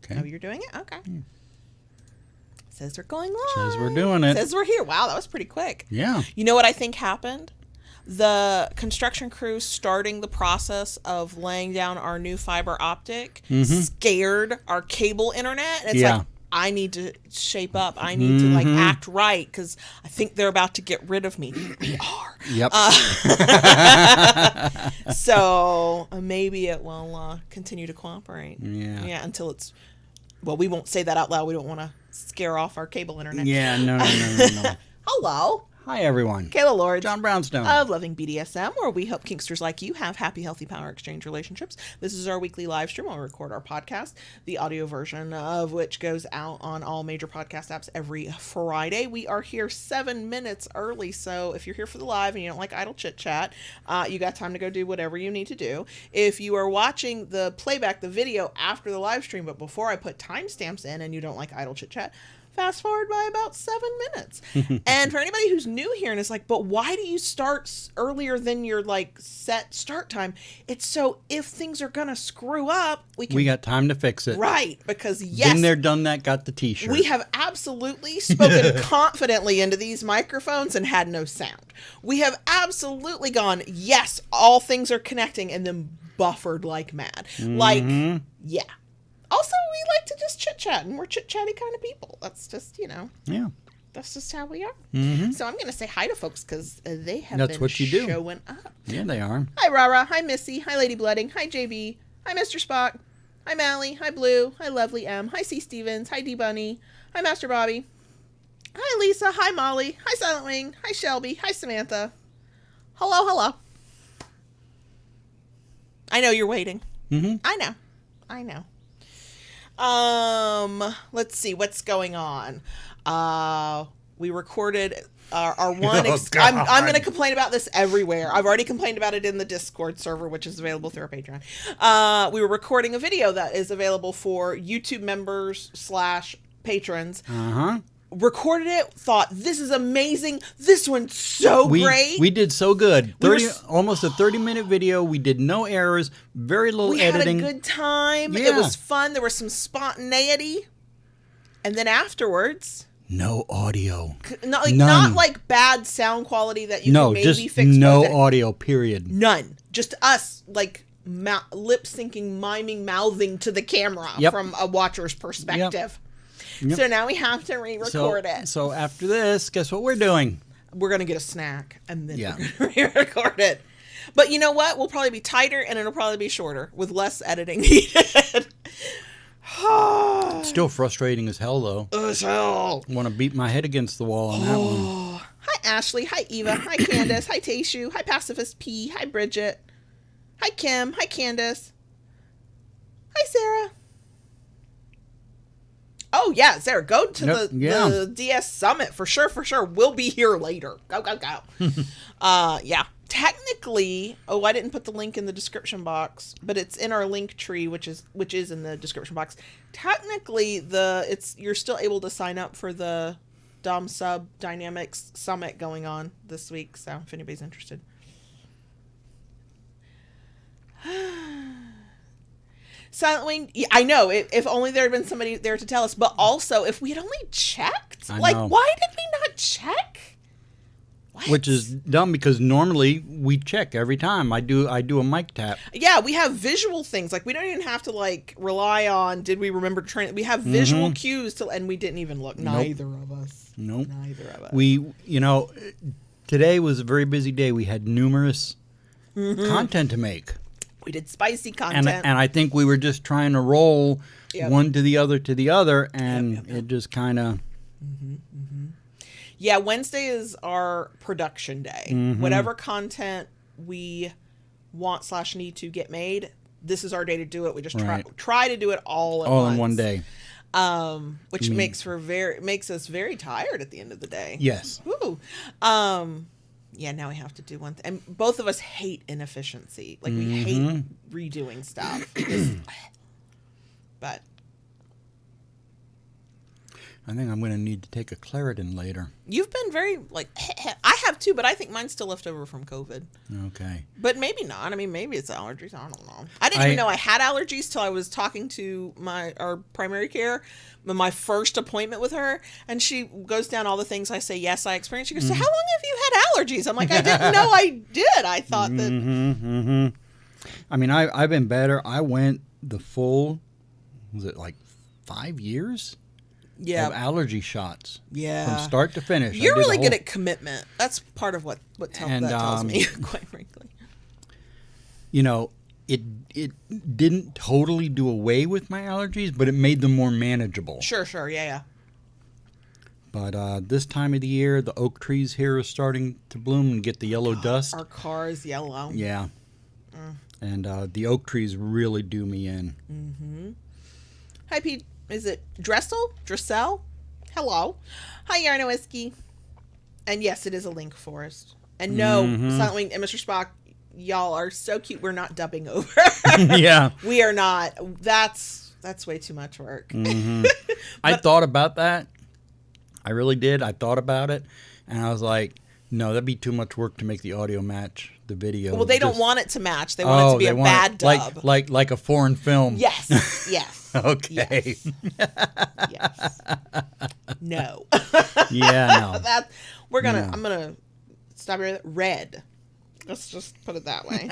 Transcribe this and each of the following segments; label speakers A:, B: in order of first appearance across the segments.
A: Okay.
B: Oh, you're doing it? Okay. Says we're going live.
A: Says we're doing it.
B: Says we're here. Wow, that was pretty quick.
A: Yeah.
B: You know what I think happened? The construction crew starting the process of laying down our new fiber optic scared our cable internet. And it's like, I need to shape up. I need to like act right because I think they're about to get rid of me. We are.
A: Yep.
B: So maybe it will continue to cooperate.
A: Yeah.
B: Yeah, until it's... Well, we won't say that out loud. We don't want to scare off our cable internet.
A: Yeah, no.
B: Hello.
A: Hi, everyone.
B: Kayla Lord.
A: John Brownstone.
B: Of Loving BDSM, where we help kinksters like you have happy, healthy power exchange relationships. This is our weekly live stream where we record our podcast, the audio version of which goes out on all major podcast apps every Friday. We are here 7 minutes early, so if you're here for the live and you don't like idle chit-chat, you got time to go do whatever you need to do. If you are watching the playback, the video after the live stream, but before I put timestamps in and you don't like idle chit-chat, fast forward by about 7 minutes. And for anybody who's new here and is like, but why do you start earlier than your like set start time? It's so if things are gonna screw up, we
A: got time to fix it.
B: Right, because yes,
A: been there, done that, got the t-shirt.
B: We have absolutely spoken confidently into these microphones and had no sound. We have absolutely gone, yes, all things are connecting, and then buffered like mad. Like, yeah. Also, we like to just chit-chat, and we're chit-chatty kind of people. That's just,
A: Yeah.
B: That's just how we are. So I'm going to say hi to folks because they have
A: That's
B: been
A: what you do.
B: showing up.
A: Yeah, they are.
B: Hi, Rara. Hi, Missy. Hi, Lady Blooding. Hi, JB. Hi, Mr. Spock. Hi, Mally. Hi, Blue. Hi, Lovely M. Hi, C. Stevens. Hi, D. Bunny. Hi, Master Bobby. Hi, Lisa. Hi, Molly. Hi, Silent Wing. Hi, Shelby. Hi, Samantha. Hello. I know you're waiting. I know. Let's see what's going on. We recorded our one. I'm going to complain about this everywhere. I've already complained about it in the Discord server, which is available through our Patreon. We were recording a video that is available for YouTube members / patrons. Recorded it, thought this is amazing. This one's so great.
A: We did so good. Almost a 30-minute video. We did no errors, very little editing.
B: We had a good time.
A: Yeah.
B: It was fun. There was some spontaneity. And then afterwards,
A: no audio.
B: Not like bad sound quality that you can maybe
A: just
B: fix.
A: No audio, period.
B: None. Just us like lip syncing, miming, mouthing to the camera from a watcher's perspective. Yep. So now we have to re-record it.
A: So after this, guess what we're doing?
B: We're going to get a snack and then we're going to re-record it. But you know what? We'll probably be tighter and it'll probably be shorter with less editing needed.
A: It's still frustrating as hell, though.
B: As hell.
A: I want to beat my head against the wall on that one.
B: Hi, Ashley. Hi, Eva. Hi, Candace. Hi, Taishu. Hi, Pacifist P. Hi, Bridget. Hi, Kim. Hi, Candace. Hi, Sarah. Oh, yeah, Sarah, go to the DS Summit for sure. We'll be here later. Go. Yeah. Technically, I didn't put the link in the description box, but it's in our link tree, which is in the description box. Technically, you're still able to sign up for the Dom Sub Dynamics Summit going on this week, so if anybody's interested. Silent Wing, I know, if only there had been somebody there to tell us, but also, if we had only checked, why did we not check? What?
A: Which is dumb because normally we check every time. I do a mic tap.
B: Yeah, we have visual things. Like, we don't even have to, like, rely on, did we remember to train? We have visual cues, and we didn't even look. Neither of us.
A: Nope.
B: Neither of us.
A: We, today was a very busy day. We had numerous content to make.
B: We did spicy content.
A: And I think we were just trying to roll one to the other, and it just kind of...
B: Yeah, Wednesday is our production day. Whatever content we want / need to get made, this is our day to do it. We just try to do it all at once.
A: In one day.
B: Which makes us very tired at the end of the day.
A: Yes.
B: Woo. Yeah, now we have to do one thing. And both of us hate inefficiency. Like, we hate redoing stuff. But
A: I think I'm going to need to take a Claritin later.
B: You've been very, I have too, but I think mine's still left over from COVID.
A: Okay.
B: But maybe not. I mean, maybe it's allergies. I don't know. I didn't even know I had allergies till I was talking to our primary care, my first appointment with her, and she goes down all the things I say, yes, I experienced. She goes, so how long have you had allergies? I'm like, I didn't know I did. I thought that.
A: I mean, I've been better. I went the full, was it like 5 years?
B: Yeah.
A: Of allergy shots.
B: Yeah.
A: From start to finish.
B: You're really good at commitment. That's part of what tells me, quite frankly.
A: You know, it didn't totally do away with my allergies, but it made them more manageable.
B: Sure. Yeah.
A: But this time of the year, the oak trees here are starting to bloom and get the yellow dust.
B: Our car is yellow.
A: Yeah. And the oak trees really do me in.
B: Mm-hmm. Hi, Pete. Is it Dressel? Hello. Hi, Yarn Whiskey. And yes, it is a link forest. And no, Silent Wing and Mr. Spock, y'all are so cute. We're not dubbing over.
A: Yeah.
B: We are not. That's way too much work.
A: I thought about that. I really did. I thought about it. And I was like, no, that'd be too much work to make the audio match the video.
B: Well, they don't want it to match. They want it to be a bad dub.
A: Like a foreign film.
B: Yes.
A: Okay.
B: Yes. No.
A: Yeah, no.
B: I'm gonna stop here. Red. Let's just put it that way.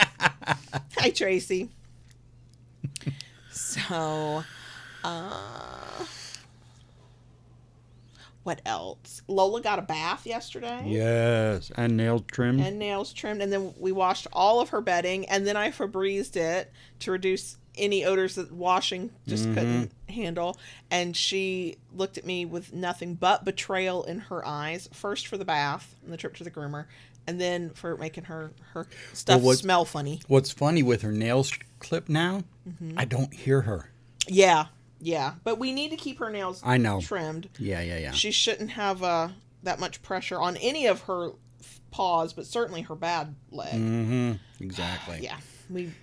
B: Hi, Tracy. So, what else? Lola got a bath yesterday.
A: Yes, and nails trimmed.
B: And then we washed all of her bedding, and then I Febrezed it to reduce any odors that washing just couldn't handle. And she looked at me with nothing but betrayal in her eyes. First for the bath and the trip to the groomer, and then for making her stuff smell funny.
A: What's funny with her nails clipped now, I don't hear her.
B: Yeah, but we need to keep her nails trimmed.
A: Yeah.
B: She shouldn't have that much pressure on any of her paws, but certainly her bad leg.
A: Exactly.
B: Yeah,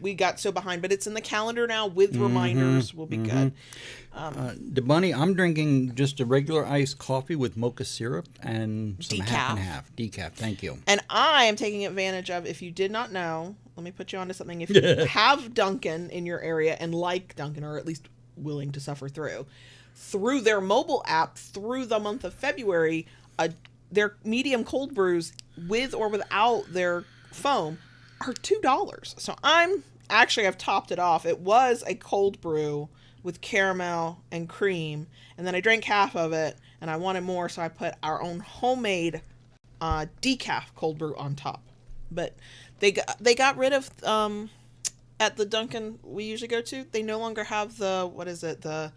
B: we got so behind, but it's in the calendar now with reminders. We'll be good.
A: The bunny, I'm drinking just a regular iced coffee with mocha syrup and some
B: Decaf.
A: half and half. Decaf, thank you.
B: And I am taking advantage of, if you did not know, let me put you onto something. If you have Dunkin' in your area and like Dunkin', or at least willing to suffer through their mobile app through the month of February, their medium cold brews with or without their foam are $2. So I've topped it off. It was a cold brew with caramel and cream, and then I drank half of it and I wanted more, so I put our own homemade decaf cold brew on top. But they got rid of at the Dunkin' we usually go to, they no longer have the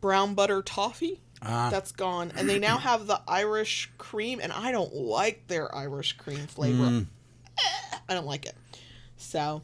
B: brown butter toffee. That's gone. And they now have the Irish cream, and I don't like their Irish cream flavor. I don't like it. So,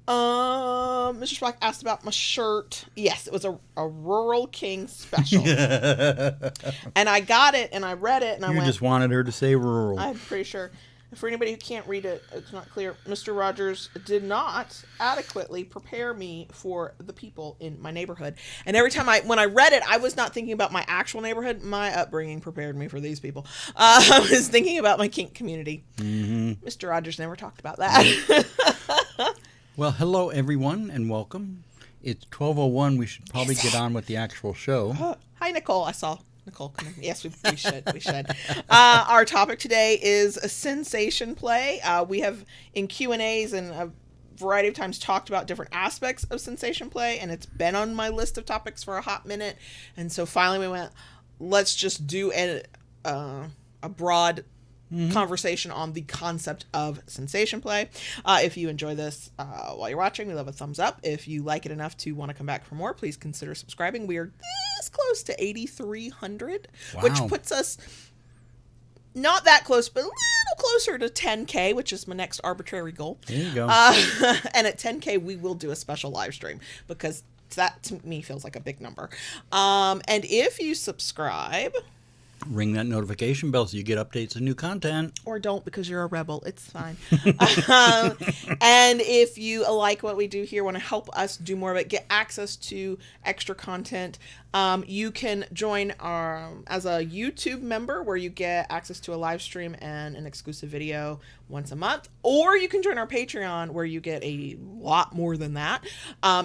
B: Mr. Spock asked about my shirt. Yes, it was a Rural King special. And I got it, and I read it, and I went...
A: You just wanted her to say rural.
B: I'm pretty sure. For anybody who can't read it, it's not clear. Mr. Rogers did not adequately prepare me for the people in my neighborhood. And every time when I read it, I was not thinking about my actual neighborhood. My upbringing prepared me for these people. I was thinking about my kink community. Mr. Rogers never talked about that.
A: Well, hello, everyone, and welcome. It's 12:01. We should probably get on with the actual show.
B: Hi, Nicole. I saw Nicole come in. Yes, we should. We should. Our topic today is a sensation play. We have in Q&As and a variety of times talked about different aspects of sensation play, and it's been on my list of topics for a hot minute. And so finally we went, let's just do a broad conversation on the concept of sensation play. If you enjoy this while you're watching, we love a thumbs up. If you like it enough to want to come back for more, please consider subscribing. We are this close to 8,300, which puts us not that close, but a little closer to 10K, which is my next arbitrary goal.
A: There you go.
B: And at 10K, we will do a special live stream, because that to me feels like a big number. And if you subscribe,
A: Ring that notification bell so you get updates of new content.
B: Or don't, because you're a rebel. It's fine. And if you like what we do here, want to help us do more of it, get access to extra content, you can join as a YouTube member, where you get access to a live stream and an exclusive video once a month. Or you can join our Patreon, where you get a lot more than that,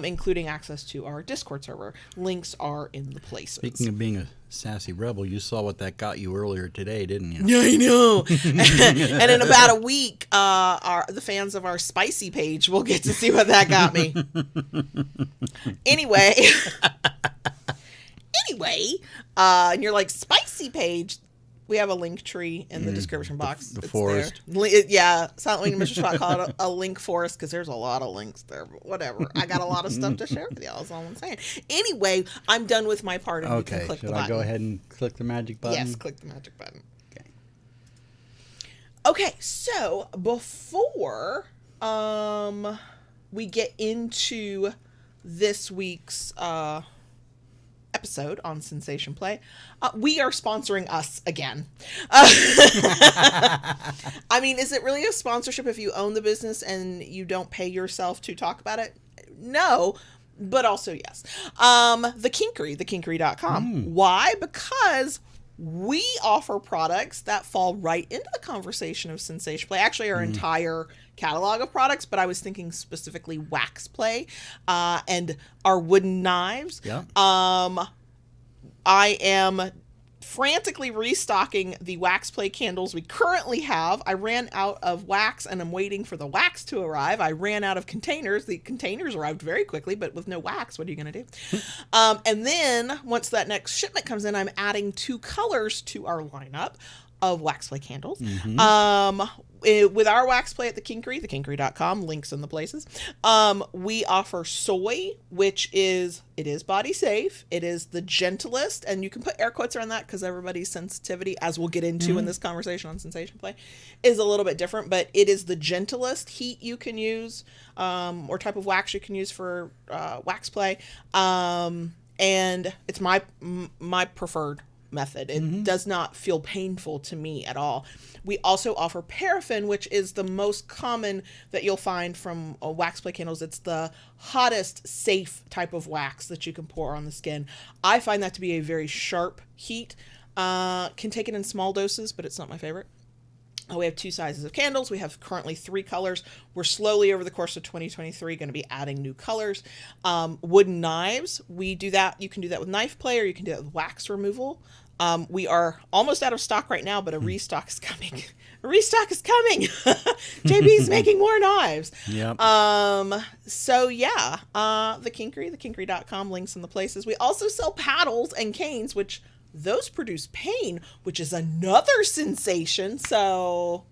B: including access to our Discord server. Links are in the places.
A: Speaking of being a sassy rebel, you saw what that got you earlier today, didn't you?
B: Yeah, I know. And in about a week, the fans of our spicy page will get to see what that got me. Anyway, and you're like, spicy page? We have a link tree in the description box.
A: The forest.
B: Yeah, Silent Wing and Mr. Spot call it a link forest, because there's a lot of links there. But whatever. I got a lot of stuff to share with y'all. That's all I'm saying. Anyway, I'm done with my part. And
A: okay,
B: you can click
A: should
B: the
A: I
B: button.
A: go ahead and click the magic button?
B: Yes, click the magic button. Okay, so before we get into this week's episode on Sensation Play, we are sponsoring us again. I mean, is it really a sponsorship if you own the business and you don't pay yourself to talk about it? No, but also yes. The Kinkery, thekinkery.com. Why? Because we offer products that fall right into the conversation of Sensation Play. Actually, our entire catalog of products, but I was thinking specifically wax play and our wooden knives.
A: Yeah.
B: I am frantically restocking the wax play candles we currently have. I ran out of wax and I'm waiting for the wax to arrive. I ran out of containers. The containers arrived very quickly, but with no wax, what are you going to do? And then once that next shipment comes in, I'm adding 2 colors to our lineup of wax play candles. With our wax play at the Kinkery, thekinkery.com, links in the places. We offer soy, which is body safe. It is the gentlest, and you can put air quotes around that because everybody's sensitivity, as we'll get into in this conversation on Sensation Play, is a little bit different, but it is the gentlest heat you can use, or type of wax you can use for wax play. And it's my preferred method. It does not feel painful to me at all. We also offer paraffin, which is the most common that you'll find from wax play candles. It's the hottest, safe type of wax that you can pour on the skin. I find that to be a very sharp heat. Can take it in small doses, but it's not my favorite. We have 2 sizes of candles. We have currently 3 colors. We're slowly, over the course of 2023, going to be adding new colors. Wooden knives, we do that. You can do that with knife play, or you can do that with wax removal. We are almost out of stock right now, but a restock is coming. A restock is coming. JB's making more knives.
A: Yep.
B: So yeah, the Kinkery, thekinkery.com, links in the places. We also sell paddles and canes, which those produce pain, which is another sensation. So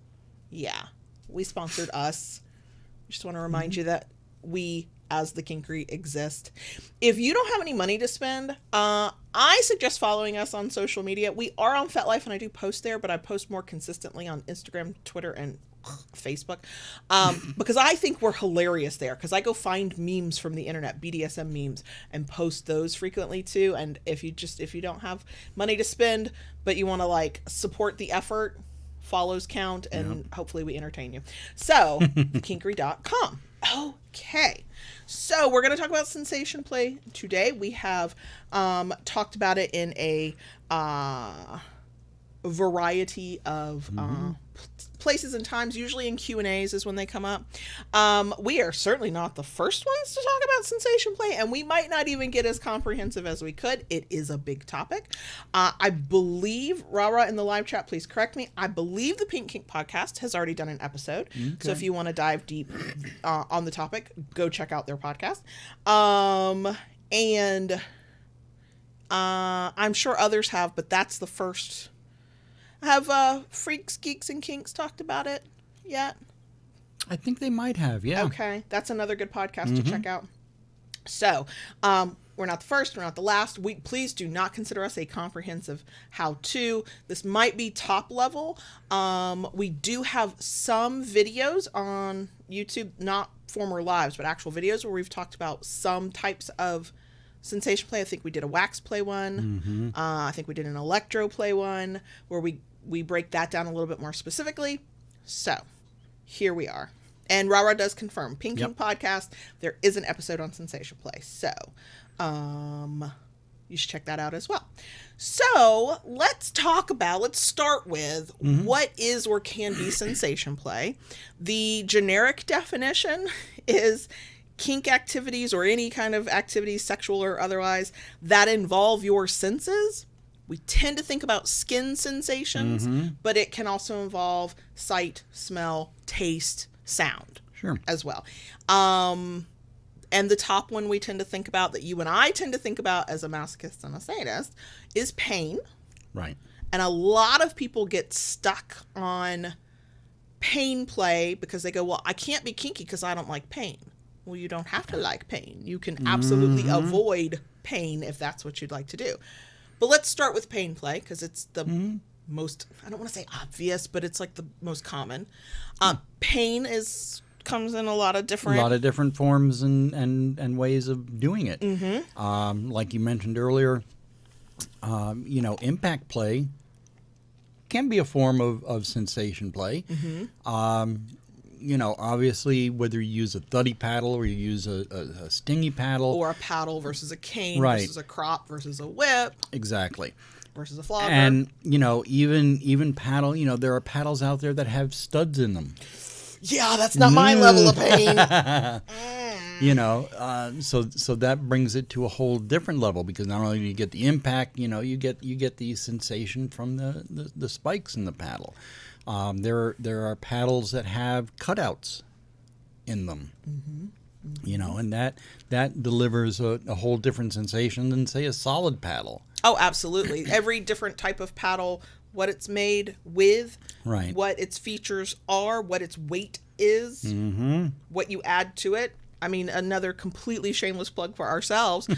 B: yeah, we sponsored us. Just want to remind you that we, as the Kinkery, exist. If you don't have any money to spend, I suggest following us on social media. We are on FetLife, and I do post there, but I post more consistently on Instagram, Twitter, and Facebook, because I think we're hilarious there, because I go find memes from the internet, BDSM memes, and post those frequently too. And if you don't have money to spend, but you want to like support the effort, follows count, and hopefully we entertain you. So kinkery.com. Okay, so we're going to talk about Sensation Play today. We have talked about it in a variety of places and times. Usually in Q&As is when they come up. We are certainly not the first ones to talk about Sensation Play, and we might not even get as comprehensive as we could. It is a big topic. I believe, Rara in the live chat, please correct me, I believe the Pink Kink podcast has already done an episode. Okay. So if you want to dive deep on the topic, go check out their podcast. And I'm sure others have, but that's the first. Have Freaks, Geeks, and Kinks talked about it yet?
A: I think they might have, yeah.
B: Okay, that's another good podcast to check out. So, we're not the first, we're not the last. Please do not consider us a comprehensive how-to. This might be top level. We do have some videos on YouTube, not former lives, but actual videos where we've talked about some types of sensation play. I think we did a wax play one. I think we did an electro play one where we break that down a little bit more specifically. So here we are. And Rara does confirm, Pink King Podcast, there is an episode on sensation play. So you should check that out as well. So let's start with what is or can be sensation play. The generic definition is kink activities or any kind of activities, sexual or otherwise, that involve your senses. We tend to think about skin sensations, but it can also involve sight, smell, taste, sound as well. And the top one we tend to think about, that you and I tend to think about as a masochist and a sadist, is pain.
A: Right.
B: And a lot of people get stuck on pain play because they go, well, I can't be kinky because I don't like pain. Well, you don't have to like pain. You can absolutely avoid pain if that's what you'd like to do. But let's start with pain play because it's the most, I don't want to say obvious, but it's like the most common. Pain comes in a lot of different
A: forms and ways of doing it. Like you mentioned earlier, impact play can be a form of sensation play. Obviously, whether you use a thuddy paddle or you use a stingy paddle.
B: Or a paddle versus a cane versus a crop versus a whip.
A: Exactly.
B: Versus a flogger.
A: And, even paddle, there are paddles out there that have studs in them.
B: Yeah, that's not my level of pain.
A: So that brings it to a whole different level because not only do you get the impact, you get the sensation from the spikes in the paddle. There are paddles that have cutouts in them, and that delivers a whole different sensation than, say, a solid paddle.
B: Oh, absolutely. Every different type of paddle, what it's made with, what its features are, what its weight is, what you add to it. I mean, another completely shameless plug for ourselves.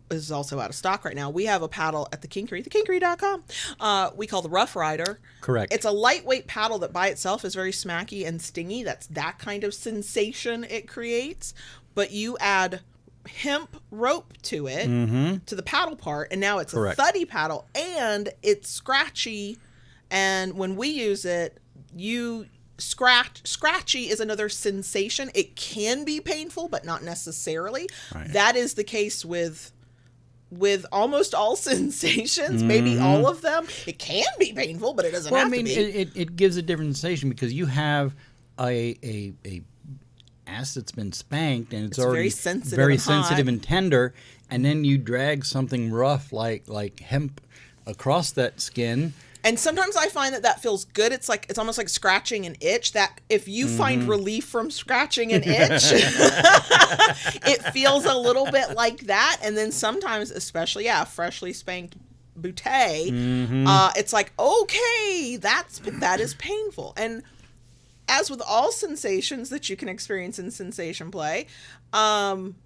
B: Is also out of stock right now. We have a paddle at the Kinkery, thekinkery.com. We call the Rough Rider.
A: Correct.
B: It's a lightweight paddle that by itself is very smacky and stingy. That's that kind of sensation it creates. But you add hemp rope to it, to the paddle part, and now it's a thuddy paddle, and it's scratchy. And when we use it, scratchy is another sensation. It can be painful, but not necessarily. That is the case with almost all sensations, maybe all of them. It can be painful, but it doesn't have to be.
A: It gives a different sensation because you have a ass that's been spanked and it's already very sensitive and tender, and then you drag something rough like hemp across that skin.
B: And sometimes I find that feels good. It's almost like scratching an itch. That if you find relief from scratching an itch, it feels a little bit like that. And then sometimes, especially freshly spanked bootay, it's like, okay, that is painful. And as with all sensations that you can experience in sensation play,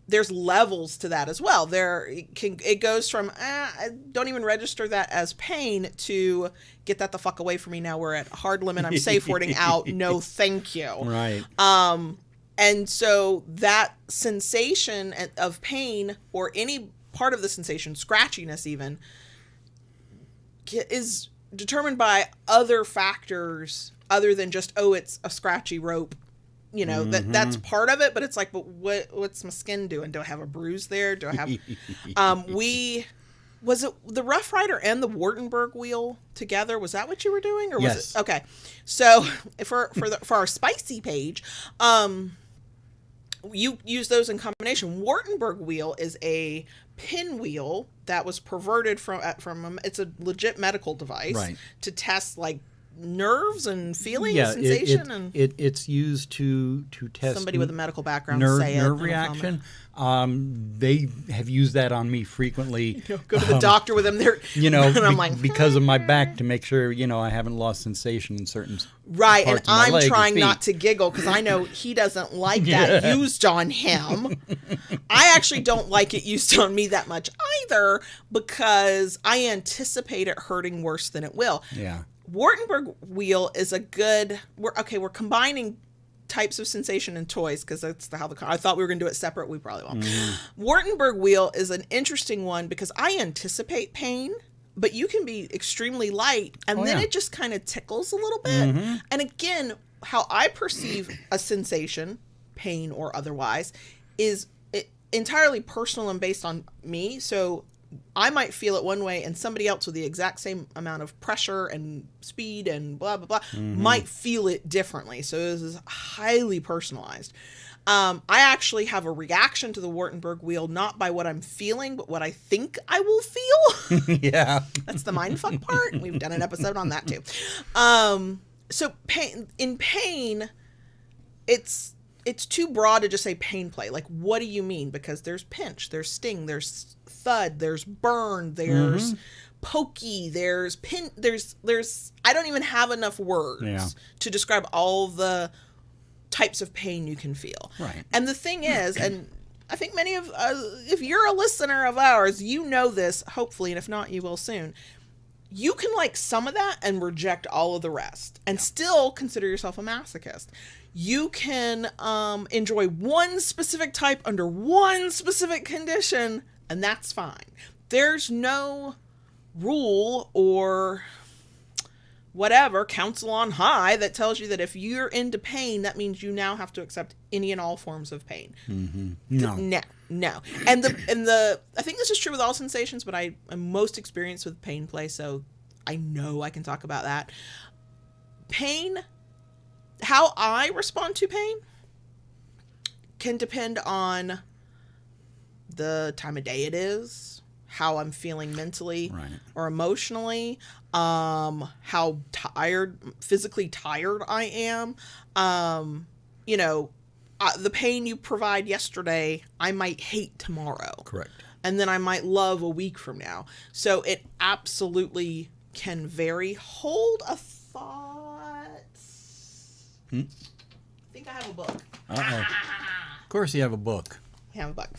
B: there's levels to that as well. It goes from I don't even register that as pain to get that the fuck away from me. Now we're at hard limit. I'm safe wording out. No, thank you.
A: Right.
B: And so that sensation of pain or any part of the sensation, scratchiness even, is determined by other factors other than just, it's a scratchy rope. That's part of it, but it's like, but what's my skin doing? Do I have a bruise there? Do I have, was it the Rough Rider and the Wartenberg wheel together? Was that what you were doing? Or was it? Okay. So for our spicy page, you use those in combination. Wartenberg wheel is a pinwheel that was perverted from it's a legit medical device to test like nerves and feeling and sensation.
A: It's used to test
B: somebody with a medical background
A: nerve reaction. They have used that on me frequently.
B: Go to the doctor with them. And I'm like,
A: because of my back to make sure I haven't lost sensation in certain
B: right.
A: parts
B: And I'm
A: of my leg
B: trying
A: or feet.
B: not to giggle because I know he doesn't like that used on him. I actually don't like it used on me that much either because I anticipate it hurting worse than it will.
A: Yeah.
B: Wartenberg wheel is a good. We're combining types of sensation and toys, because that's how I thought we were going to do it separate. We probably won't. Wartenberg wheel is an interesting one because I anticipate pain, but you can be extremely light, and then it just kind of tickles a little bit. And again, how I perceive a sensation, pain or otherwise, is entirely personal and based on me. So I might feel it one way, and somebody else with the exact same amount of pressure and speed and blah, blah, blah, might feel it differently. So this is highly personalized. I actually have a reaction to the Wartenberg wheel, not by what I'm feeling, but what I think I will feel.
A: Yeah.
B: That's the mindfuck part. We've done an episode on that too. So pain, it's too broad to just say pain play. Like, what do you mean? Because there's pinch, there's sting, there's thud, there's burn, there's pokey, there's pin, there's I don't even have enough words to describe all the types of pain you can feel.
A: Right.
B: And the thing is, and I think many of if you're a listener of ours, you know this, hopefully, and if not, you will soon. You can like some of that and reject all of the rest and still consider yourself a masochist. You can enjoy one specific type under one specific condition, and that's fine. There's no rule or whatever, council on high, that tells you that if you're into pain, that means you now have to accept any and all forms of pain.
A: No.
B: No. And the I think this is true with all sensations, but I am most experienced with pain play, so I know I can talk about that. Pain, how I respond to pain can depend on the time of day it is, how I'm feeling mentally or emotionally, how physically tired I am. The pain you provide yesterday, I might hate tomorrow.
A: Correct.
B: And then I might love a week from now. So it absolutely can vary. Hold a thought. I think I have a book.
A: Of course you have a book.
B: I have a book.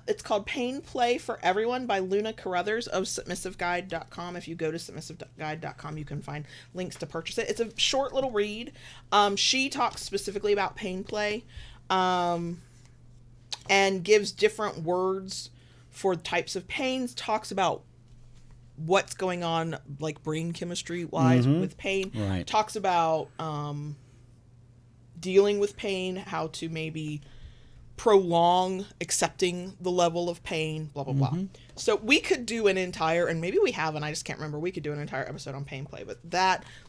B: It's called Pain Play for Everyone by Luna Carruthers of submissiveguide.com. If you go to submissiveguide.com, you can find links to purchase it. It's a short little read. She talks specifically about pain play, and gives different words for types of pains, talks about what's going on, like brain chemistry wise with pain, talks about dealing with pain, how to maybe prolong accepting the level of pain, blah, blah, blah. So we could do an entire, and maybe we haven't, I just can't remember, we could do an entire episode on pain play, but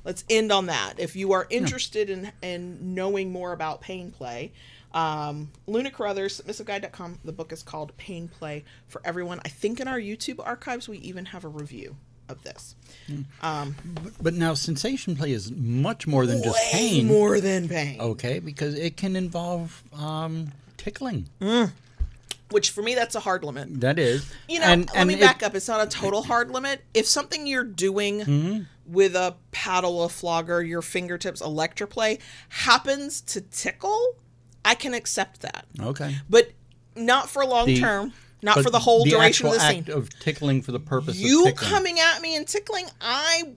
B: let's end on that. If you are interested in knowing more about pain play, Luna Carruthers, submissiveguide.com, the book is called Pain Play for Everyone. I think in our YouTube archives, we even have a review of this.
A: But now sensation play is much more than just pain.
B: More than pain.
A: Okay, because it can involve tickling.
B: Which for me, that's a hard limit.
A: That is.
B: Let me back up. It's not a total hard limit. If something you're doing with a paddle, a flogger, your fingertips, electroplay happens to tickle, I can accept that. Okay. But not for long term. Not for the whole duration of the scene.
A: The actual act of tickling for the purpose of tickling.
B: You coming at me and tickling, I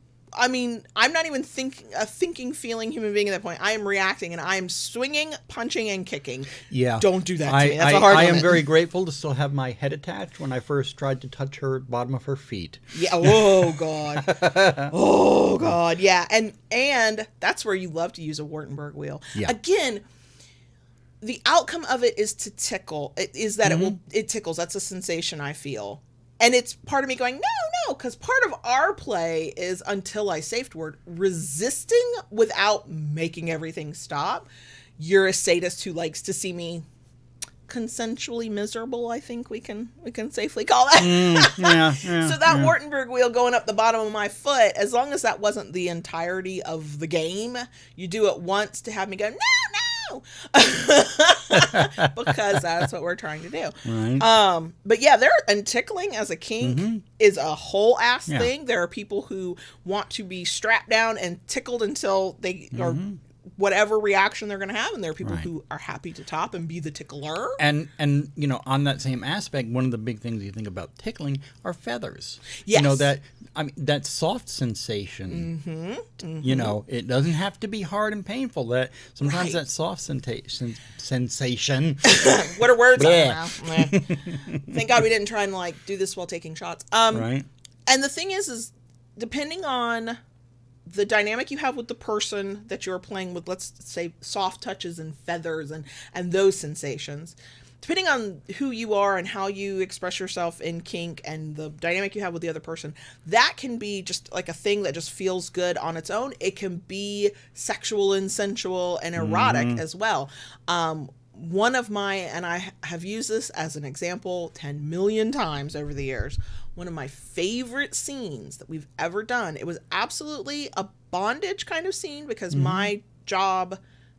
B: mean, I'm not even a thinking, feeling human being at that point. I am reacting, and I am swinging, punching, and kicking.
A: Yeah.
B: Don't do that to me. That's a hard limit.
A: I am very grateful to still have my head attached when I first tried to touch her bottom of her feet.
B: Yeah. Oh, God. Oh, God. Yeah. And that's where you love to use a Wartenberg wheel. Yeah. Again, the outcome of it is to tickle. It is that it tickles. That's a sensation I feel. And it's part of me going, no, because part of our play is, until I saved word, resisting without making everything stop. You're a sadist who likes to see me consensually miserable, I think we can safely call that. So that Wartenberg wheel going up the bottom of my foot, as long as that wasn't the entirety of the game, you do it once to have me go, no. Because that's what we're trying to do. Right. But yeah, and tickling as a kink is a whole ass thing. There are people who want to be strapped down and tickled until they are whatever reaction they're going to have, and there are people
A: Right.
B: who are happy to top and be the tickler.
A: And on that same aspect, one of the big things you think about tickling are feathers.
B: Yes.
A: That soft sensation. It doesn't have to be hard and painful. That sometimes
B: Right.
A: that soft sensation.
B: What are words? I
A: Bleh.
B: don't know. Thank God we didn't try and do this while taking shots.
A: Right.
B: And the thing is depending on the dynamic you have with the person that you're playing with, let's say soft touches and feathers and those sensations, depending on who you are and how you express yourself in kink and the dynamic you have with the other person, that can be just like a thing that just feels good on its own. It can be sexual and sensual and erotic as well. One of my, and I have used this as an example 10 million times over the years, one of my favorite scenes that we've ever done, it was absolutely a bondage kind of scene because my job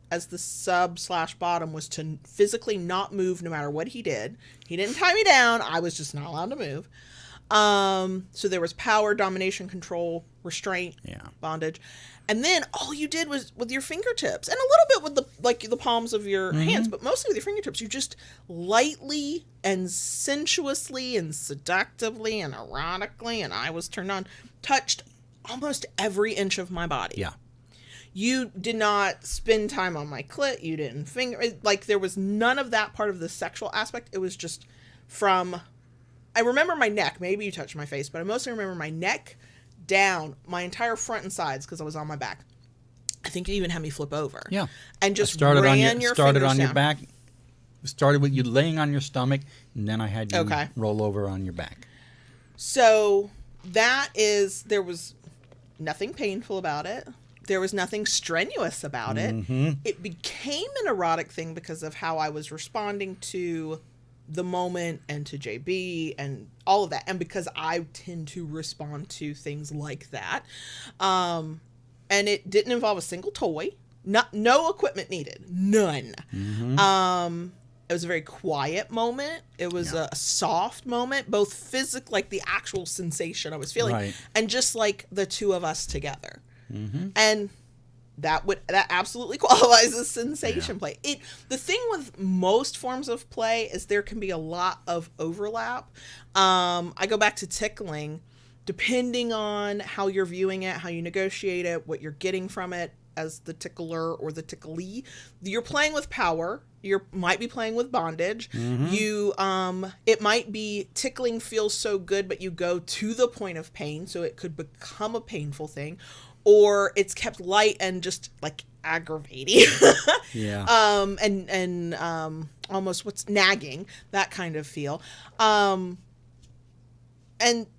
B: as the sub/bottom was to physically not move no matter what he did. He didn't tie me down. I was just not allowed to move. So there was power, domination, control, restraint, bondage. And then all you did was with your fingertips and a little bit with the palms of your hands, but mostly with your fingertips, you just lightly and sensuously and seductively and erotically, and I was turned on, touched almost every inch of my body.
A: Yeah.
B: You did not spend time on my clit. You didn't there was none of that part of the sexual aspect. It was just I remember my neck. Maybe you touched my face, but I mostly remember my neck down, my entire front and sides because I was on my back. I think you even had me flip over.
A: Yeah.
B: And just
A: started
B: ran
A: on
B: your
A: started
B: fingers
A: on
B: down.
A: your back. Started with you laying on your stomach, and then I had you
B: Okay.
A: roll over on your back.
B: So there was nothing painful about it. There was nothing strenuous about it. It became an erotic thing because of how I was responding to the moment and to JB and all of that. And because I tend to respond to things like that. And it didn't involve a single toy. No equipment needed. None. It was a very quiet moment. It was a soft moment, both physical, like the actual sensation I was feeling,
A: Right.
B: and just like the two of us together. And that absolutely qualifies as sensation play. The thing with most forms of play is there can be a lot of overlap. I go back to tickling, depending on how you're viewing it, how you negotiate it, what you're getting from it as the tickler or the ticklee. You're playing with power. You might be playing with bondage. It might be tickling feels so good, but you go to the point of pain, so it could become a painful thing. Or it's kept light and just like aggravating. And almost what's nagging, that kind of feel. And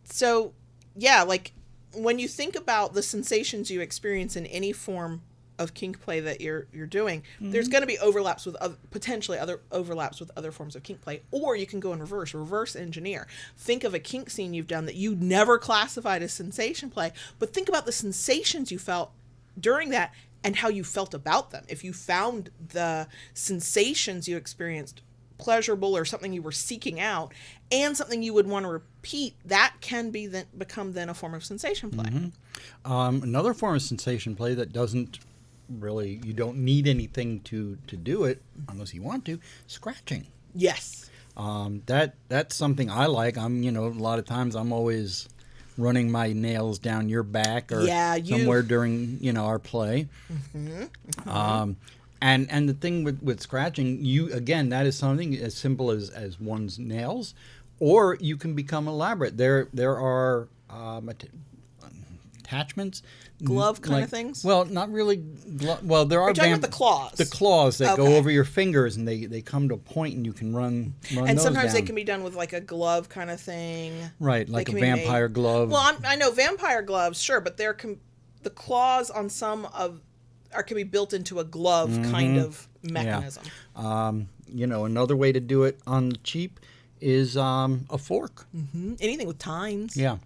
B: so, like when you think about the sensations you experience in any form of kink play that you're doing, there's going to be overlaps with potentially other overlaps with other forms of kink play, or you can go in reverse engineer. Think of a kink scene you've done that you never classified as sensation play, but think about the sensations you felt during that and how you felt about them. If you found the sensations you experienced pleasurable or something you were seeking out and something you would want to repeat, that can become a form of sensation play.
A: Another form of sensation play that doesn't really, you don't need anything to do it unless you want to, scratching.
B: Yes.
A: That's something I like. A lot of times I'm always running my nails down your back or somewhere during, our play. And the thing with scratching, that is something as simple as one's nails, or you can become elaborate. There are attachments,
B: glove kind of things.
A: Well, not really. Well, there are.
B: You're talking about the claws.
A: The claws that go over your fingers, and they come to a point, and you can run.
B: And
A: those
B: sometimes
A: down.
B: they can be done with like a glove kind of thing.
A: Right, like a vampire glove.
B: Well, I know vampire gloves, sure, but the claws on some can be built into a glove kind of mechanism.
A: Another way to do it on the cheap is a fork.
B: Anything with tines.
A: Yeah.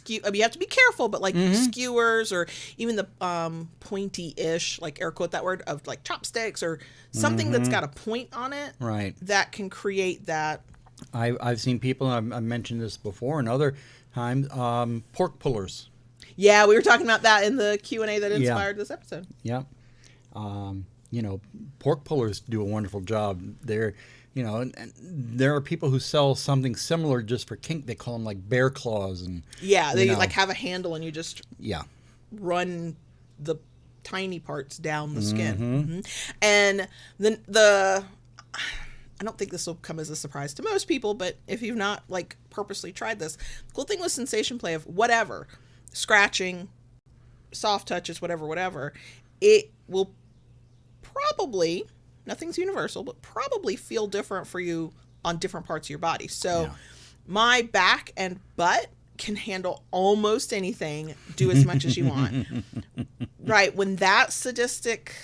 B: You have to be careful, but like skewers or even the pointy-ish, like air quote that word, of like chopsticks or something that's got a point on it.
A: Right.
B: That can create that.
A: I've seen people, I've mentioned this before and other times, pork pullers.
B: Yeah, we were talking about that in the Q&A that inspired this episode.
A: Yeah. You know, pork pullers do a wonderful job. They're, you know, and there are people who sell something similar just for kink. They call them like bear claws, and
B: Yeah, they
A: you know,
B: like have a handle and you just
A: yeah,
B: run the tiny parts down the skin. And the I don't think this will come as a surprise to most people, but if you've not like purposely tried this, the cool thing with sensation play of whatever, scratching, soft touches, whatever, it will probably, nothing's universal, but probably feel different for you on different parts of your body. So my back and butt can handle almost anything, do as much as you want. Right. When that sadistic,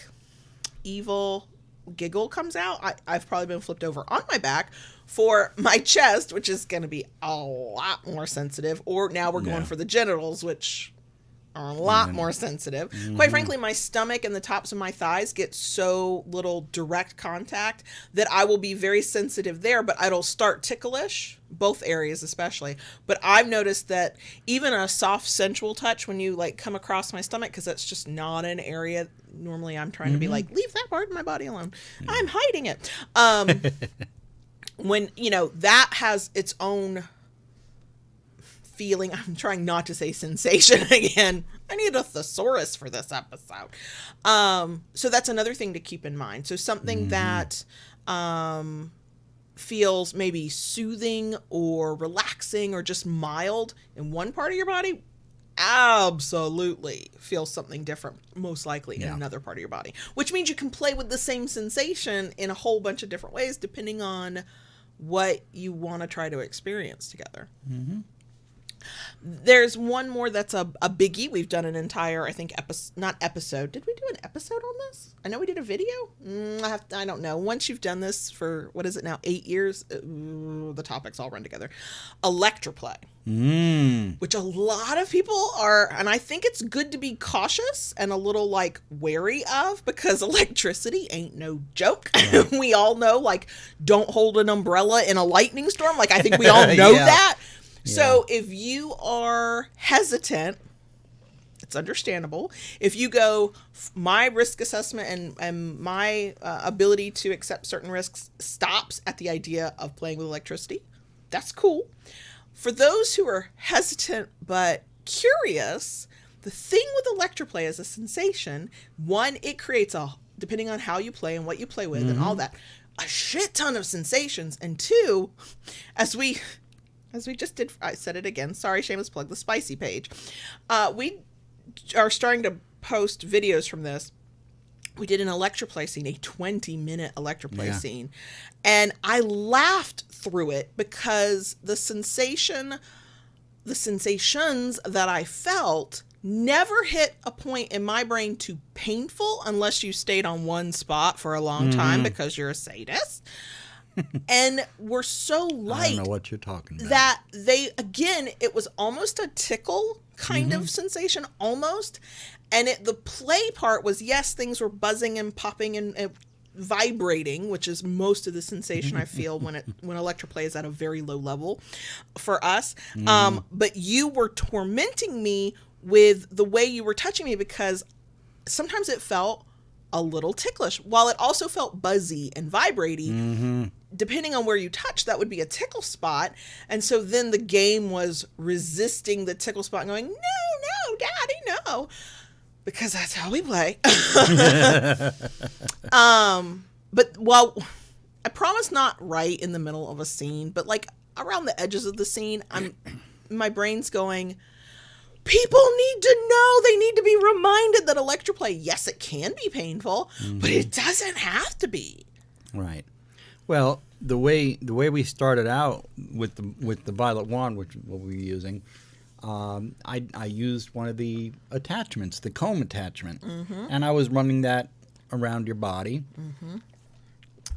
B: evil giggle comes out, I've probably been flipped over on my back. For my chest, which is going to be a lot more sensitive, or now we're going for the genitals, which are a lot more sensitive. Quite frankly, my stomach and the tops of my thighs get so little direct contact that I will be very sensitive there, but it'll start ticklish, both areas especially. But I've noticed that even a soft sensual touch when you like come across my stomach, because that's just not an area normally I'm trying to be like, leave that part of my body alone. I'm hiding it. When, you know, that has its own feeling. I'm trying not to say sensation again. I need a thesaurus for this episode. So that's another thing to keep in mind. So something that feels maybe soothing or relaxing or just mild in one part of your body absolutely feels something different, most likely in another part of your body, which means you can play with the same sensation in a whole bunch of different ways depending on what you want to try to experience together. There's one more that's a biggie. We've done an entire, I think, not episode. Did we do an episode on this? I know we did a video. I don't know. Once you've done this for, what is it now, 8 years, the topics all run together. Electroplay. Which a lot of people are, and I think it's good to be cautious and a little like wary of, because electricity ain't no joke. We all know, like, don't hold an umbrella in a lightning storm. Like, I think we all know that. So if you are hesitant, it's understandable. If you go, my risk assessment and my ability to accept certain risks stops at the idea of playing with electricity, that's cool. For those who are hesitant but curious, the thing with electroplay as a sensation, one, it creates depending on how you play and what you play with and all that, a shit ton of sensations. And two, as we just did, I said it again, sorry, shameless plug, the spicy page. We are starting to post videos from this. We did an electroplay scene, a 20-minute electroplay scene. And I laughed through it because the sensations that I felt never hit a point in my brain too painful unless you stayed on one spot for a long time because you're a sadist. And we're so light.
A: I don't know what you're talking about.
B: That it was almost a tickle kind of sensation, almost. And the play part was, yes, things were buzzing and popping and vibrating, which is most of the sensation I feel when electroplay is at a very low level for us. But you were tormenting me with the way you were touching me, because sometimes it felt a little ticklish, while it also felt buzzy and vibrating. Depending on where you touch, that would be a tickle spot. And so then the game was resisting the tickle spot and going, no, daddy, no. Because that's how we play. But I promise not right in the middle of a scene, but like around the edges of the scene, my brain's going, people need to know, they need to be reminded that electroplay, yes, it can be painful, but it doesn't have to be.
A: Right. Well, the way we started out with the violet wand, which is what we were using, I used one of the attachments, the comb attachment, and I was running that around your body,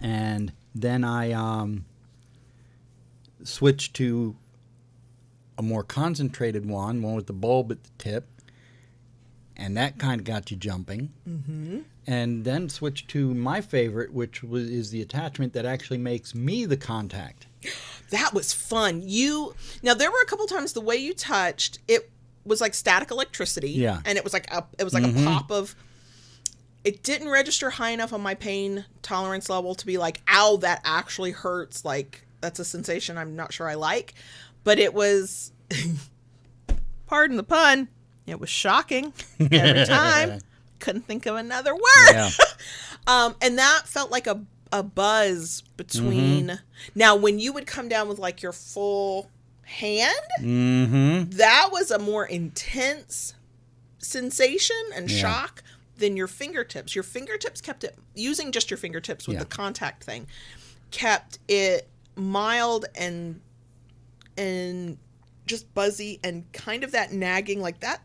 A: and then I switched to a more concentrated one with the bulb at the tip, and that kind of got you jumping. And then switched to my favorite, which is the attachment that actually makes me the contact.
B: That was fun. Now there were a couple times the way you touched, it was like static electricity.
A: Yeah.
B: And it was like a pop of it didn't register high enough on my pain tolerance level to be like, ow, that actually hurts. Like, that's a sensation I'm not sure I like. But it was, pardon the pun, it was shocking every time. Couldn't think of another word.
A: Yeah.
B: And that felt like a buzz between. Now, when you would come down with like your full hand, that was a more intense sensation and shock than your fingertips. Your fingertips kept it, using just your fingertips with the contact thing, kept it mild and just buzzy and kind of that nagging, like that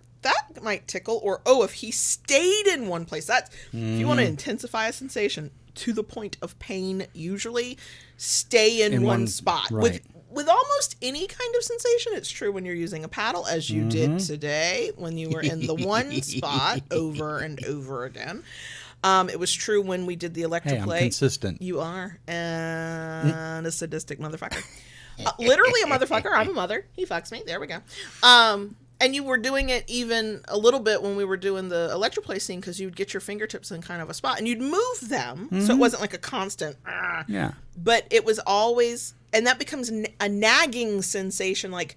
B: might tickle, or if he stayed in one place. That's if you want to intensify a sensation to the point of pain, usually stay in one spot.
A: Right.
B: With almost any kind of sensation, it's true when you're using a paddle, as you did today when you were in the one spot over and over again. It was true when we did the electroplay.
A: Hey, I'm consistent.
B: You are, and a sadistic motherfucker. Literally a motherfucker. I'm a mother. He fucks me. There we go. And you were doing it even a little bit when we were doing the electroplay scene, because you'd get your fingertips in kind of a spot and you'd move them. So it wasn't like a constant,
A: Yeah.
B: but it was always, and that becomes a nagging sensation. Like,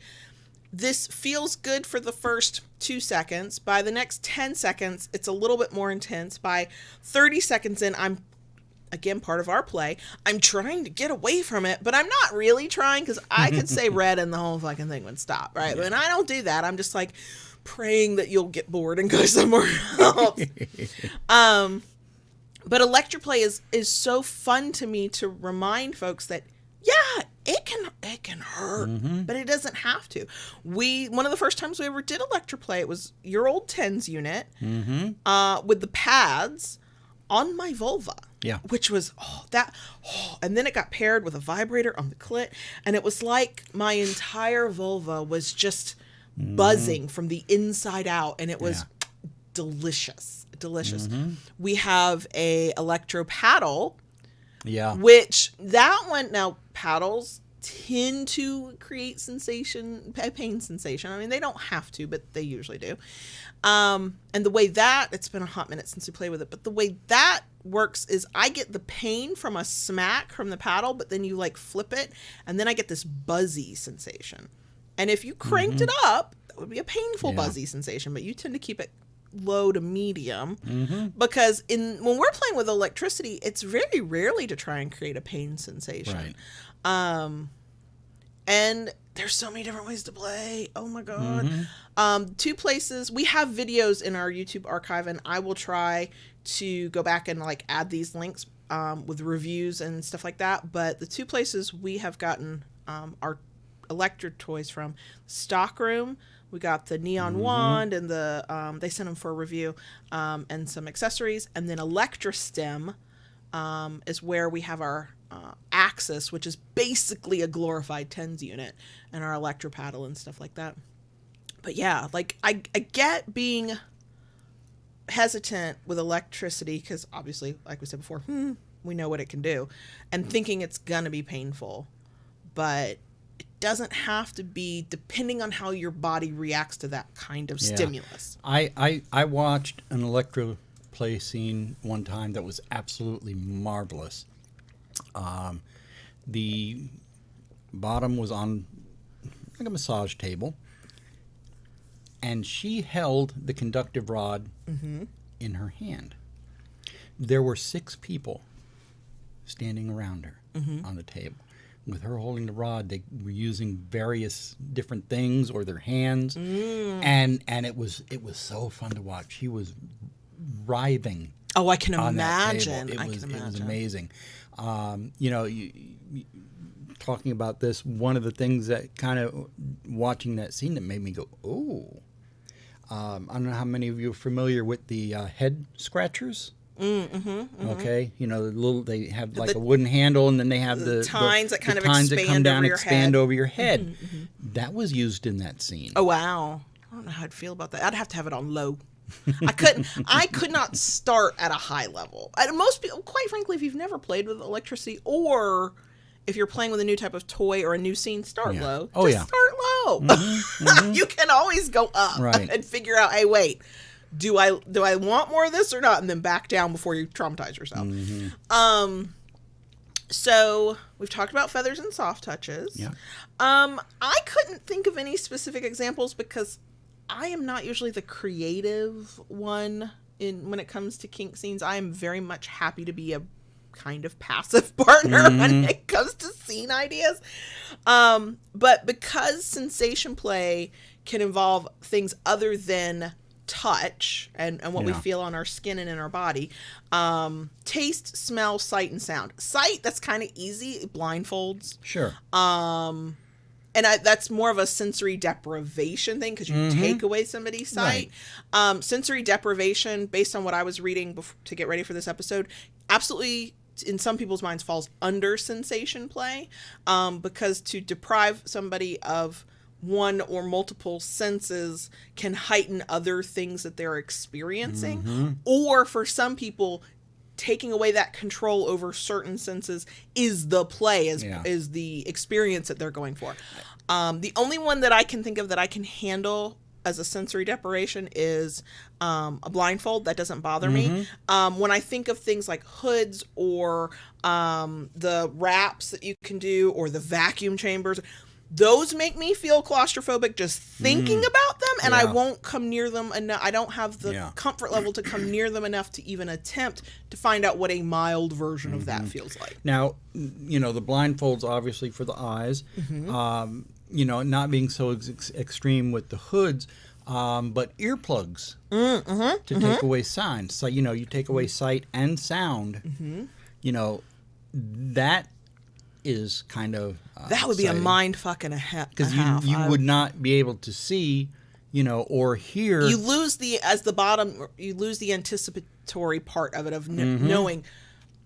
B: this feels good for the first 2 seconds. By the next 10 seconds, it's a little bit more intense. By 30 seconds in, I'm, again, part of our play, I'm trying to get away from it, but I'm not really trying, because I could say red and the whole fucking thing would stop, right? But I don't do that. I'm just like praying that you'll get bored and go somewhere else. But electroplay is so fun to me to remind folks that, yeah, it can hurt, but it doesn't have to. One of the first times we ever did electroplay, it was your old TENS unit with the pads on my vulva.
A: Yeah.
B: Which was, and then it got paired with a vibrator on the clit, and it was like my entire vulva was just buzzing from the inside out, and it was delicious. We have a electro paddle.
A: Yeah.
B: Which that one, now paddles tend to create pain sensation. I mean, they don't have to, but they usually do. And the way that, it's been a hot minute since we played with it, but the way that works is I get the pain from a smack from the paddle, but then you like flip it, and then I get this buzzy sensation. And if you cranked it up, that would be a painful buzzy sensation, but you tend to keep it low to medium because when we're playing with electricity, it's very rarely to try and create a pain sensation. Right. And there's so many different ways to play. Oh my God. 2 places. We have videos in our YouTube archive, and I will try to go back and like add these links with reviews and stuff like that. But the 2 places we have gotten our electric toys from: Stockroom. We got the neon wand and they sent them for a review, and some accessories. And then Electrostem is where we have our Axis, which is basically a glorified TENS unit, and our electro paddle and stuff like that. But yeah, like I get being hesitant with electricity, because obviously, like we said before, we know what it can do, and thinking it's gonna be painful, but it doesn't have to be, depending on how your body reacts to that kind of stimulus.
A: I watched an electroplay scene one time that was absolutely marvelous. The bottom was on like a massage table, and she held the conductive rod in her hand. There were 6 people standing around her on the table. With her holding the rod, they were using various different things or their hands, and it was so fun to watch. She was writhing.
B: Oh, I can
A: on
B: imagine.
A: That table. It was amazing. Talking about this, one of the things that kind of watching that scene that made me go, oh. I don't know how many of you are familiar with the head scratchers. Okay, they have like a wooden handle, and then they have the
B: tines that kind of
A: tines
B: expand
A: that come down,
B: over your
A: expand
B: head.
A: Over your head. That was used in that scene.
B: Oh wow! I don't know how I'd feel about that. I'd have to have it on low. I could not start at a high level. Most people, quite frankly, if you've never played with electricity, or if you're playing with a new type of toy or a new scene, start low. Start low. You can always go up and figure out, hey, wait, do I want more of this or not? And then back down before you traumatize yourself. So we've talked about feathers and soft touches.
A: Yeah.
B: I couldn't think of any specific examples because I am not usually the creative one when it comes to kink scenes. I am very much happy to be a kind of passive partner when it comes to scene ideas. But because sensation play can involve things other than touch and what we feel on our skin and in our body, taste, smell, sight, and sound. Sight, that's kind of easy. Blindfolds.
A: Sure.
B: And that's more of a sensory deprivation thing because you take away somebody's sight. Right. Sensory deprivation, based on what I was reading to get ready for this episode, absolutely, in some people's minds, falls under sensation play, because to deprive somebody of one or multiple senses can heighten other things that they're experiencing. Or for some people, taking away that control over certain senses is the play, is the experience that they're going for. The only one that I can think of that I can handle as a sensory deprivation is a blindfold. That doesn't bother me. When I think of things like hoods or the wraps that you can do or the vacuum chambers, those make me feel claustrophobic just thinking about them, and I won't come near them enough. I don't have the comfort level to come near them enough to even attempt to find out what a mild version of that feels like.
A: Now, the blindfolds obviously for the eyes, not being so extreme with the hoods, but earplugs to take away sound. So, you take away sight and sound, that is kind of
B: that would be a mind fuck and a half,
A: because you would not be able to see or hear.
B: You lose the anticipatory part of it of knowing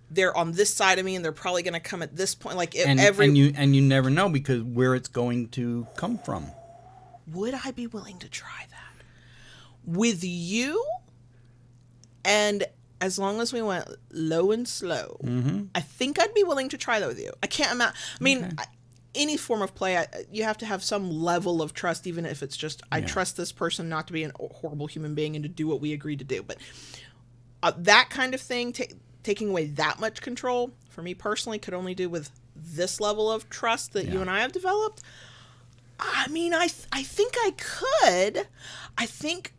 B: they're on this side of me and they're probably going to come at this point,
A: and you never know because where it's going to come from.
B: Would I be willing to try that with you? And as long as we went low and slow, I think I'd be willing to try that with you. I can't imagine. I mean, any form of play, you have to have some level of trust, even if it's just, I trust this person not to be a horrible human being and to do what we agreed to do. But that kind of thing, taking away that much control, for me personally, could only do with this level of trust that you and I have developed. I mean, I think I could. I think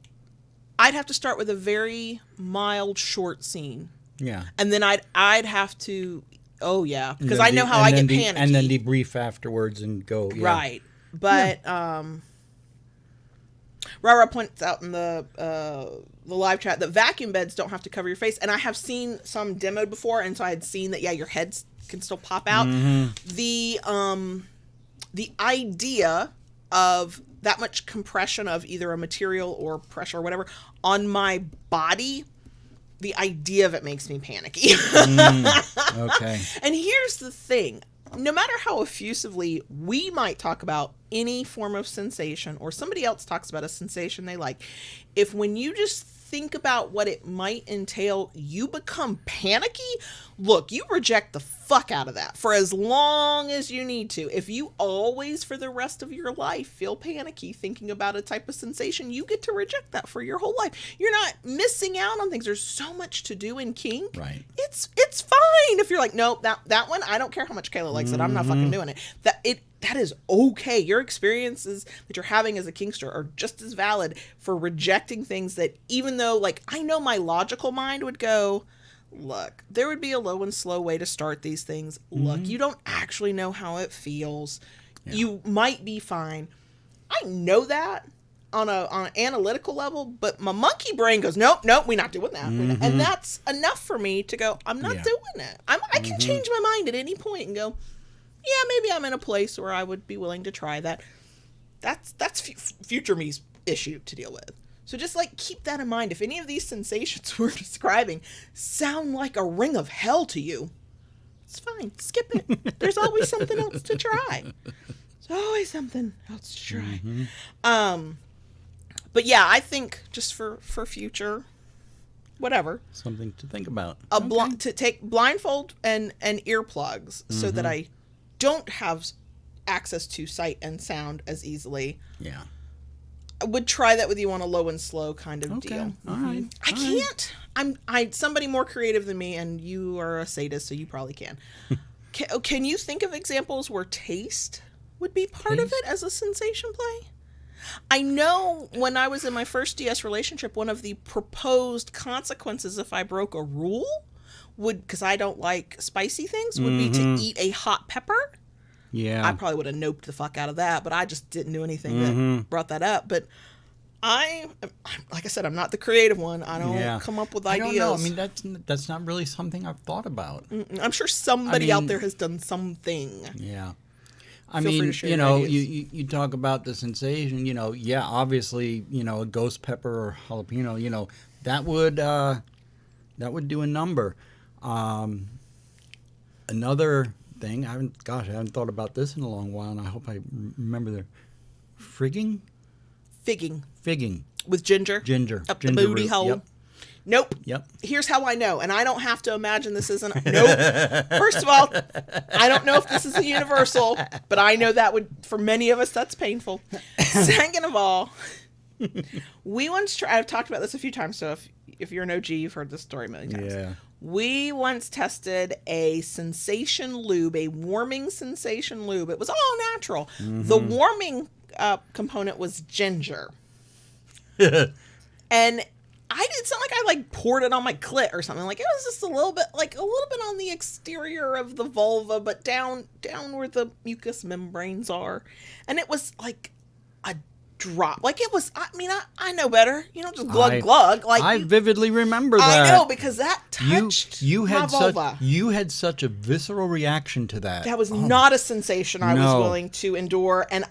B: I'd have to start with a very mild, short scene. Yeah. And then I'd have to, because I know how I get panicky.
A: And then debrief afterwards and go,
B: Right. But, Rara points out in the live chat that vacuum beds don't have to cover your face. And I have seen some demoed before, and so I had seen that, your heads can still pop out. The idea of that much compression of either a material or pressure or whatever on my body, the idea of it makes me panicky. Okay. And here's the thing. No matter how effusively we might talk about any form of sensation, or somebody else talks about a sensation they like, if when you just think about what it might entail, you become panicky, look, you reject the fuck out of that for as long as you need to. If you always, for the rest of your life, feel panicky thinking about a type of sensation, you get to reject that for your whole life. You're not missing out on things. There's so much to do in kink. Right. It's fine if you're like, nope, that one, I don't care how much Kayla likes it, I'm not fucking doing it. That is okay. Your experiences that you're having as a kinkster are just as valid for rejecting things that, even though, I know my logical mind would go, look, there would be a low and slow way to start these things. Look, you don't actually know how it feels. You might be fine. I know that on an analytical level, but my monkey brain goes, nope, we're not doing that. And that's enough for me to go, I'm not doing it. I can change my mind at any point and go, maybe I'm in a place where I would be willing to try that. That's future me's issue to deal with. So just keep that in mind. If any of these sensations we're describing sound like a ring of hell to you, it's fine. Skip it. There's always something else to try. There's always something else to try. But I think just for future, whatever.
A: Something to think about.
B: To take blindfold and earplugs so that I don't have access to sight and sound as easily. Yeah. would try that with you on a low and slow kind of
A: Okay.
B: deal.
A: All right.
B: I can't. I'm somebody more creative than me, and you are a sadist, so you probably can. Can you think of examples where taste would be part of it as a sensation play? I know when I was in my first DS relationship, one of the proposed consequences if I broke a rule because I don't like spicy things, would be to eat a hot pepper.
A: Yeah.
B: I probably would have noped the fuck out of that, but I just didn't do anything that brought that up. But like I said, I'm not the creative one. I don't come up with ideas.
A: I don't know. I mean, that's not really something I've thought about.
B: I'm sure somebody out there has done something.
A: Yeah.
B: Feel free to share your ideas.
A: you talk about the sensation, obviously, a ghost pepper or jalapeno, that would do a number. Another thing, I haven't thought about this in a long while, and I hope I remember the figging
B: With ginger.
A: Up
B: the booty
A: root.
B: hole.
A: Yep.
B: Nope.
A: Yep.
B: Here's how I know, and I don't have to imagine this isn't. Nope. First of all, I don't know if this is a universal, but I know that would, for many of us, that's painful. Second of all, we once tried. I've talked about this a few times, so if you're an OG, you've heard this story a million times.
A: Yeah.
B: We once tested a sensation lube, a warming sensation lube. It was all natural. The warming component was ginger, and it's not like I poured it on my clit or something. Like, it was just a little bit on the exterior of the vulva, but down where the mucous membranes are. And it was like a drop. Like, it was, I know better. You don't just glug. Like,
A: I vividly remember that.
B: I know, because that touched my vulva.
A: You had such a visceral reaction to that.
B: That was not a sensation I was willing to endure. And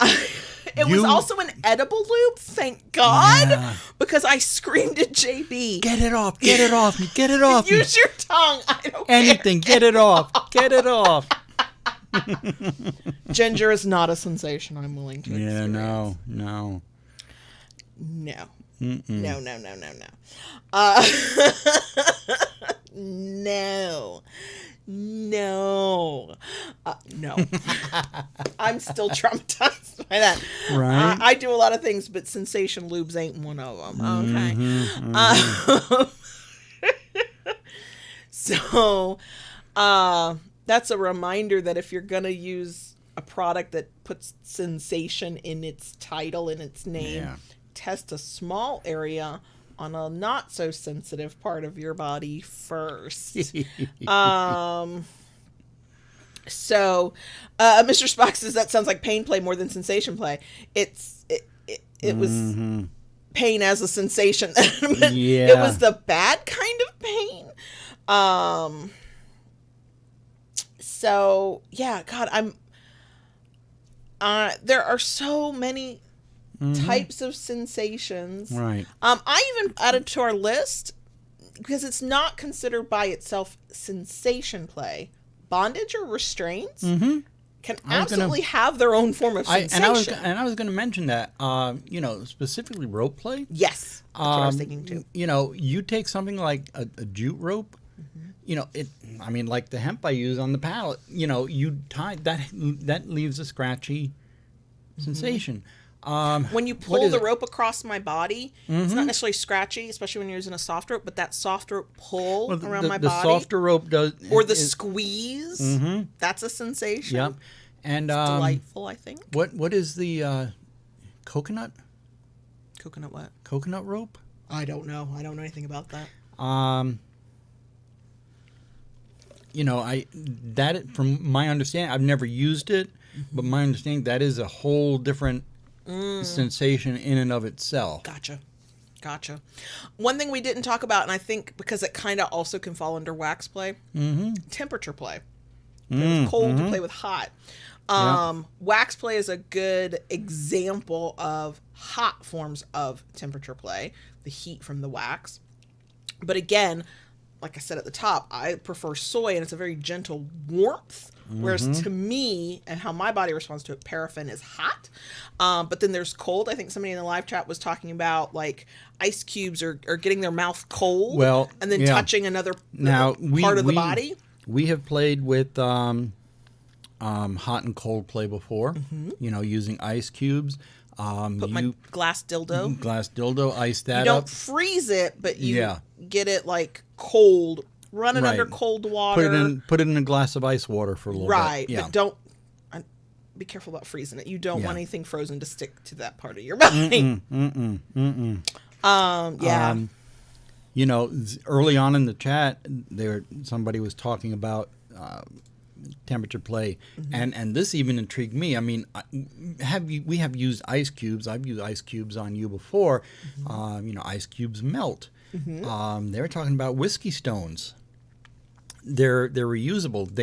B: it was also an edible lube, thank God, because I screamed at JB.
A: Get it off, get it off, get it off.
B: Use your tongue. I don't
A: Anything,
B: care.
A: get it off, get it off.
B: Ginger is not a sensation I'm willing to experience.
A: Yeah, no.
B: No.
A: Mm-mm.
B: No. No. I'm still traumatized by that.
A: Right.
B: I do a lot of things, but sensation lubes ain't one of them. Okay. So, that's a reminder that if you're going to use a product that puts sensation in its title, in its name, test a small area on a not so sensitive part of your body first. So, Mr. Spock says that sounds like pain play more than sensation play. It was pain as a sensation. It was the bad kind of pain. So yeah, God, there are so many types of sensations.
A: Right.
B: I even added to our list, because it's not considered by itself sensation play. Bondage or restraints can absolutely have their own form of sensation.
A: And I was going to mention that, specifically rope play.
B: Yes, that's what I was thinking too.
A: You take something like a jute rope, like the hemp I use on the paddle, you tie that leaves a scratchy sensation.
B: When you pull the rope across my body, it's not necessarily scratchy, especially when you're using a soft rope, but that soft rope pull around my body. The
A: softer rope does.
B: Or the squeeze, that's a sensation.
A: Yep. And
B: it's delightful, I think.
A: What is the coconut?
B: Coconut what?
A: Coconut rope?
B: I don't know. I don't know anything about that.
A: That from my understanding, I've never used it, but my understanding that is a whole different sensation in and of itself.
B: Gotcha. One thing we didn't talk about, and I think because it kind of also can fall under wax play, temperature play. Play with cold to play with hot. Wax play is a good example of hot forms of temperature play, the heat from the wax. But again, like I said at the top, I prefer soy, and it's a very gentle warmth. Whereas to me, and how my body responds to it, paraffin is hot. But then there's cold. I think somebody in the live chat was talking about like ice cubes or getting their mouth cold, and then touching another part of the body.
A: We have played with hot and cold play before, using ice cubes.
B: Put my glass dildo.
A: Glass dildo, ice that
B: You don't
A: up.
B: freeze it, but you
A: Yeah.
B: get it like cold. Run it
A: Right.
B: under cold water.
A: Put it in a glass of ice water for a little
B: Right,
A: bit. Yeah.
B: but don't be careful about freezing it. You don't
A: Yeah.
B: want anything frozen to stick to that part of your body. Yeah.
A: You know, early on in the chat, somebody was talking about temperature play, and this even intrigued me. I mean, we have used ice cubes. I've used ice cubes on you before. You know, ice cubes melt. They were talking about whiskey stones. They're reusable.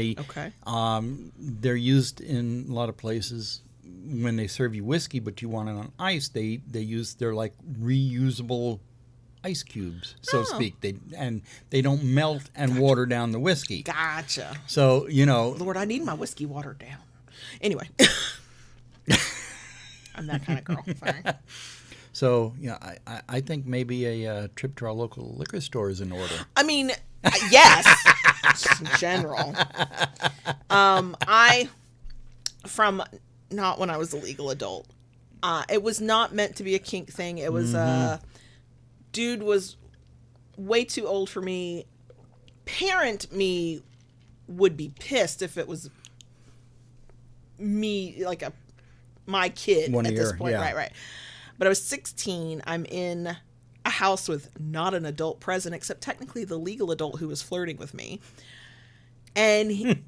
A: They're used in a lot of places when they serve you whiskey, but you want it on ice. They're like reusable ice cubes, so to speak. They don't melt and water down the whiskey.
B: Gotcha.
A: So, you know,
B: Lord, I need my whiskey watered down. Anyway. I'm that kind of girl. Sorry.
A: so yeah, I think maybe a trip to our local liquor store is in order.
B: I mean, yes, just in general. From not when I was a legal adult, it was not meant to be a kink thing. It was, dude was way too old for me. Parent me would be pissed if it was me, like my kid at this point.
A: Yeah.
B: Right. But I was 16. I'm in a house with not an adult present, except technically the legal adult who was flirting with me. And it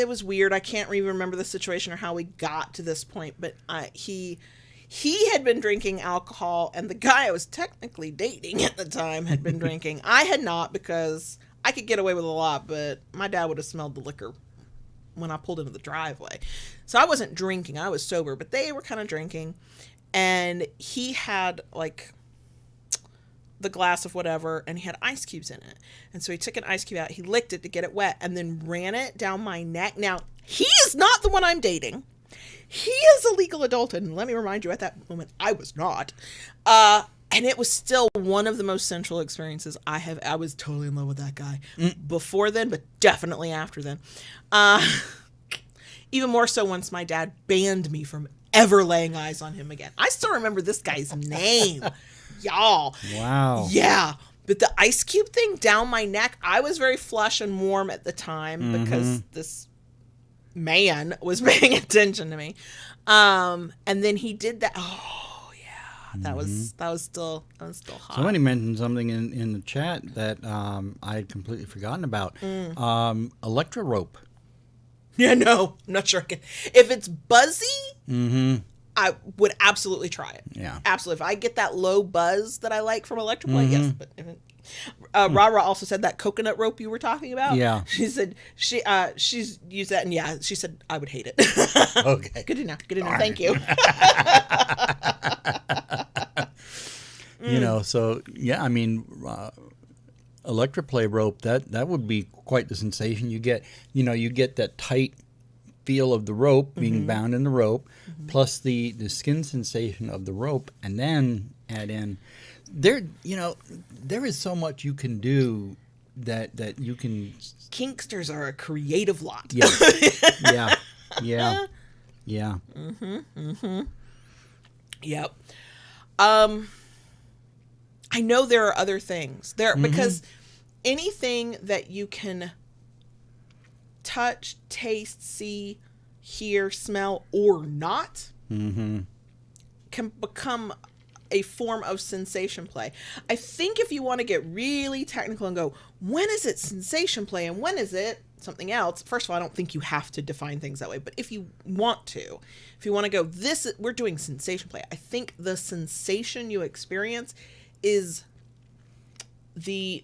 B: was weird. I can't even remember the situation or how we got to this point, but he had been drinking alcohol, and the guy I was technically dating at the time had been drinking. I had not, because I could get away with a lot, but my dad would have smelled the liquor when I pulled into the driveway. So I wasn't drinking. I was sober, but they were kind of drinking. And he had like the glass of whatever, and he had ice cubes in it. And so he took an ice cube out, he licked it to get it wet, and then ran it down my neck. Now, he is not the one I'm dating. He is a legal adult, and let me remind you, at that moment, I was not. And it was still one of the most sensual experiences I was totally in love with that guy. Before then, but definitely after then. Even more so once my dad banned me from ever laying eyes on him again. I still remember this guy's name. Y'all.
A: Wow.
B: Yeah. But the ice cube thing down my neck, I was very flush and warm at the time because this man was paying attention to me. And then he did that. Oh yeah. That was still hot.
A: Somebody mentioned something in the chat that I had completely forgotten about. Electro rope.
B: Yeah, no, I'm not sure I can. If it's buzzy, I would absolutely try it.
A: Yeah.
B: Absolutely. If I get that low buzz that I like from electroplay, yes. But if it, Rara also said that coconut rope you were talking about.
A: Yeah.
B: She said she's used that, and yeah, she said I would hate it.
A: Okay.
B: Good to know. Good to know. Thank you.
A: You know, so yeah, I mean, electroplay rope, that would be quite the sensation. You get that tight feel of the rope being bound in the rope, plus the skin sensation of the rope, and then add in there is so much you can do that you can.
B: Kinksters are a creative lot.
A: Yeah. Yeah.
B: Yep. I know there are other things there because anything that you can touch, taste, see, hear, smell, or not can become a form of sensation play. I think if you want to get really technical and go, when is it sensation play and when is it something else? First of all, I don't think you have to define things that way, but if you want to go, we're doing sensation play. I think the sensation you experience is the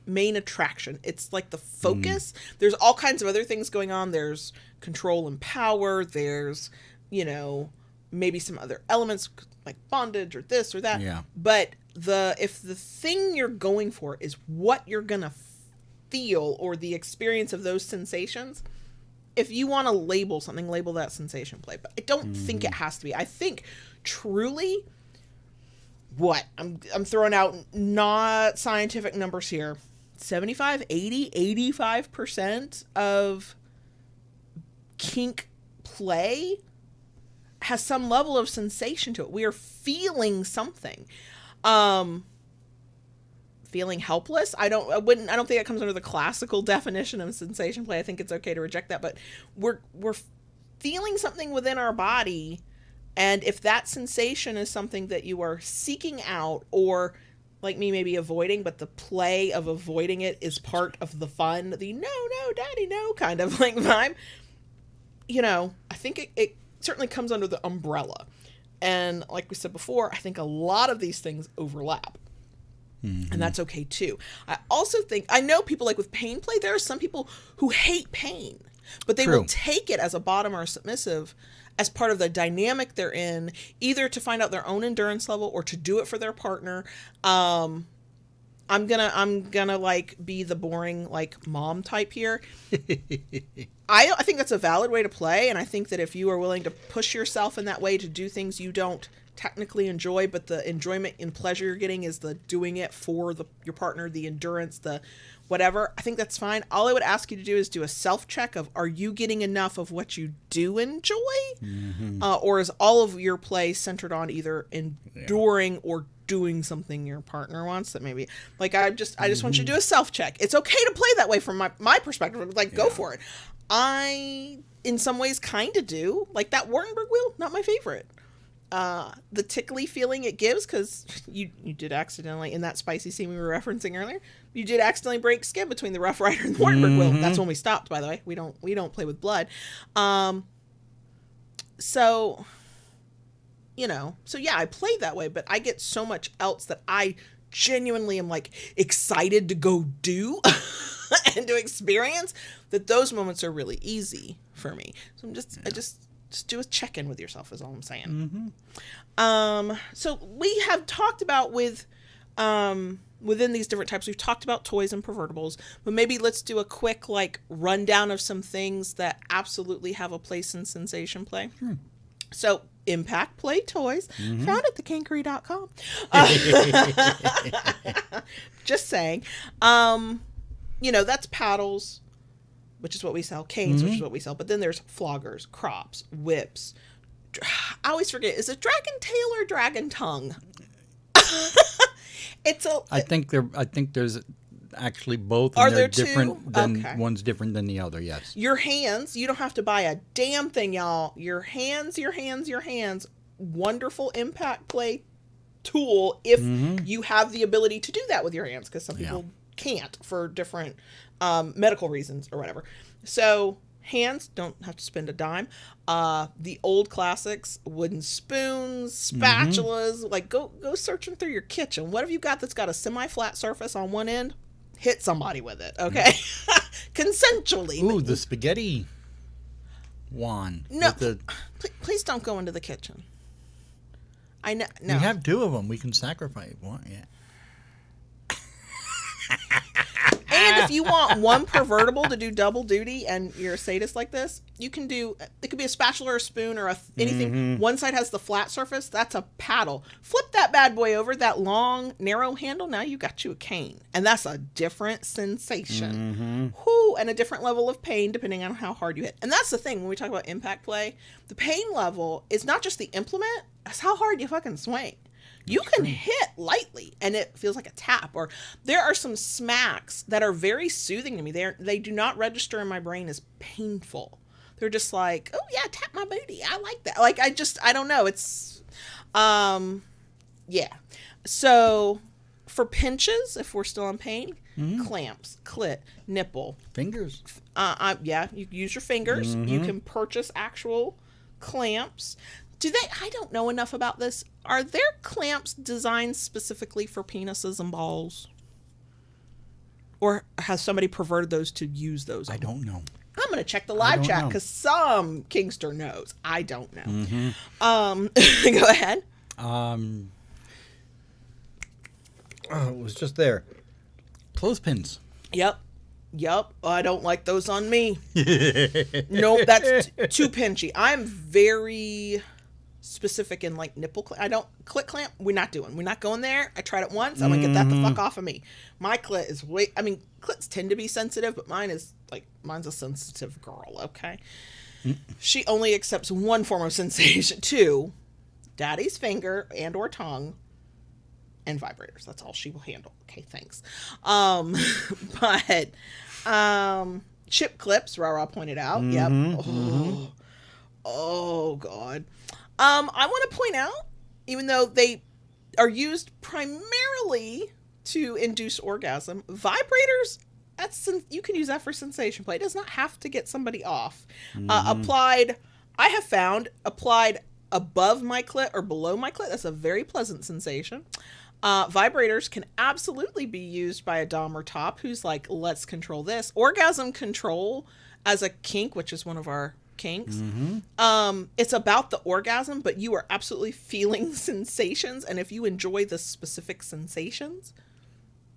B: main attraction. It's like the focus. There's all kinds of other things going on. There's control and power. There's, maybe some other elements like bondage or this or that.
A: Yeah.
B: But if the thing you're going for is what you're going to feel or the experience of those sensations, if you want to label something, label that sensation play. But I don't think it has to be. I think truly I'm throwing out not scientific numbers here. 75, 80, 85% of kink play has some level of sensation to it. We are feeling something. Feeling helpless. I don't think that comes under the classical definition of sensation play. I think it's okay to reject that, but we're feeling something within our body, and if that sensation is something that you are seeking out, or like me, maybe avoiding, but the play of avoiding it is part of the fun, the no, daddy, no kind of like vibe, I think it certainly comes under the umbrella. And like we said before, I think a lot of these things overlap. And that's okay too. I also think, I know people like with pain play, there are some people who hate pain, but they will take it as a bottom or a submissive as part of the dynamic they're in, either to find out their own endurance level or to do it for their partner. I'm gonna like be the boring like mom type here. I think that's a valid way to play, and I think that if you are willing to push yourself in that way to do things you don't technically enjoy, but the enjoyment and pleasure you're getting is the doing it for your partner, the endurance, the whatever, I think that's fine. All I would ask you to do is do a self-check of, are you getting enough of what you do enjoy? Or is all of your play centered on either enduring or doing something your partner wants? That maybe, like, I just want you to do a self-check. It's okay to play that way from my perspective. Like, go for it. I, in some ways, kind of do. Like, that Wartenberg wheel, not my favorite. The tickly feeling it gives, because you did accidentally, in that spicy scene we were referencing earlier, you did accidentally break skin between the Rough Rider and the Wartenberg wheel. That's when we stopped, by the way. We don't play with blood. So yeah, I play that way, but I get so much else that I genuinely am like excited to go do and to experience, that those moments are really easy for me. So I just do a check-in with yourself is all I'm saying. So we have talked about within these different types, we've talked about toys and pervertibles, but maybe let's do a quick like rundown of some things that absolutely have a place in sensation play. So impact play toys, found at thekinkery.com. Just saying. That's paddles, which is what we sell, canes, which is what we sell. But then there's floggers, crops, whips. I always forget, is it dragon tail or dragon tongue? I think
A: there's actually both.
B: Are
A: and
B: there
A: they're different
B: two?
A: Than one's different than the other. Yes.
B: Your hands, you don't have to buy a damn thing, y'all. Your hands. Wonderful impact play tool if you have the ability to do that with your hands, because some people can't for different medical reasons or whatever. So hands, don't have to spend a dime. The old classics, wooden spoons, spatulas, like go searching through your kitchen. What have you got that's got a semi-flat surface on one end? Hit somebody with it, okay? Consensually.
A: Ooh, the spaghetti wand.
B: No, please don't go into the kitchen. I know. No.
A: We have two of them. We can sacrifice one. Yeah.
B: And if you want one pervertible to do double duty and you're a sadist like this, you can do, it could be a spatula or a spoon or anything. One side has the flat surface. That's a paddle. Flip that bad boy over, that long, narrow handle. Now you got you a cane. And that's a different sensation. Whoo, and a different level of pain depending on how hard you hit. And that's the thing when we talk about impact play. The pain level is not just the implement, it's how hard you fucking swing. You can hit lightly and it feels like a tap. Or there are some smacks that are very soothing to me. They do not register in my brain as painful. They're just like, oh yeah, tap my booty. I like that. Like, I don't know. It's, yeah. So for pinches, if we're still on pain, clamps, clit, nipple.
A: Fingers.
B: Yeah, you use your fingers. You can purchase actual clamps. I don't know enough about this. Are there clamps designed specifically for penises and balls? Or has somebody perverted those to use those?
A: I don't know.
B: I'm going to check the live chat because some Kingster knows. I don't know. Go ahead.
A: It was just there. Clothespins.
B: Yep. I don't like those on me. Nope, that's too pinchy. I'm very specific in like nipple clamp. I don't clit clamp. We're not going there. I tried it once. I'm gonna get that the fuck off of me. My clit is clits tend to be sensitive, but mine's a sensitive girl. Okay. She only accepts one form of sensation. 2, daddy's finger and or tongue, and vibrators. That's all she will handle. Okay, thanks. But chip clips, Rara pointed out. Yep. Oh God. I want to point out, even though they are used primarily to induce orgasm, vibrators, you can use that for sensation play. It does not have to get somebody off. I have found applied above my clit or below my clit, that's a very pleasant sensation. Vibrators can absolutely be used by a dom or top who's like, let's control this. Orgasm control as a kink, which is one of our kinks. It's about the orgasm, but you are absolutely feeling sensations. And if you enjoy the specific sensations,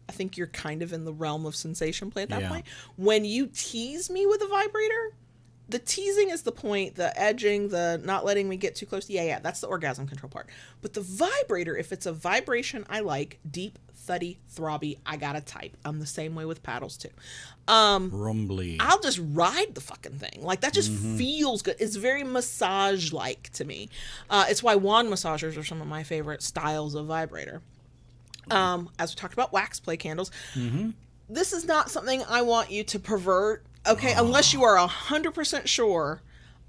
B: I think you're kind of in the realm of sensation play at that point. When you tease me with a vibrator, the teasing is the point, the edging, the not letting me get too close. Yeah, that's the orgasm control part. But the vibrator, if it's a vibration I like, deep, thuddy, throbby, I got a type. I'm the same way with paddles too.
A: Rumbly.
B: I'll just ride the fucking thing. Like, that just feels good. It's very massage-like to me. It's why wand massagers are some of my favorite styles of vibrator. As we talked about wax play candles, this is not something I want you to pervert. Okay, unless you are 100% sure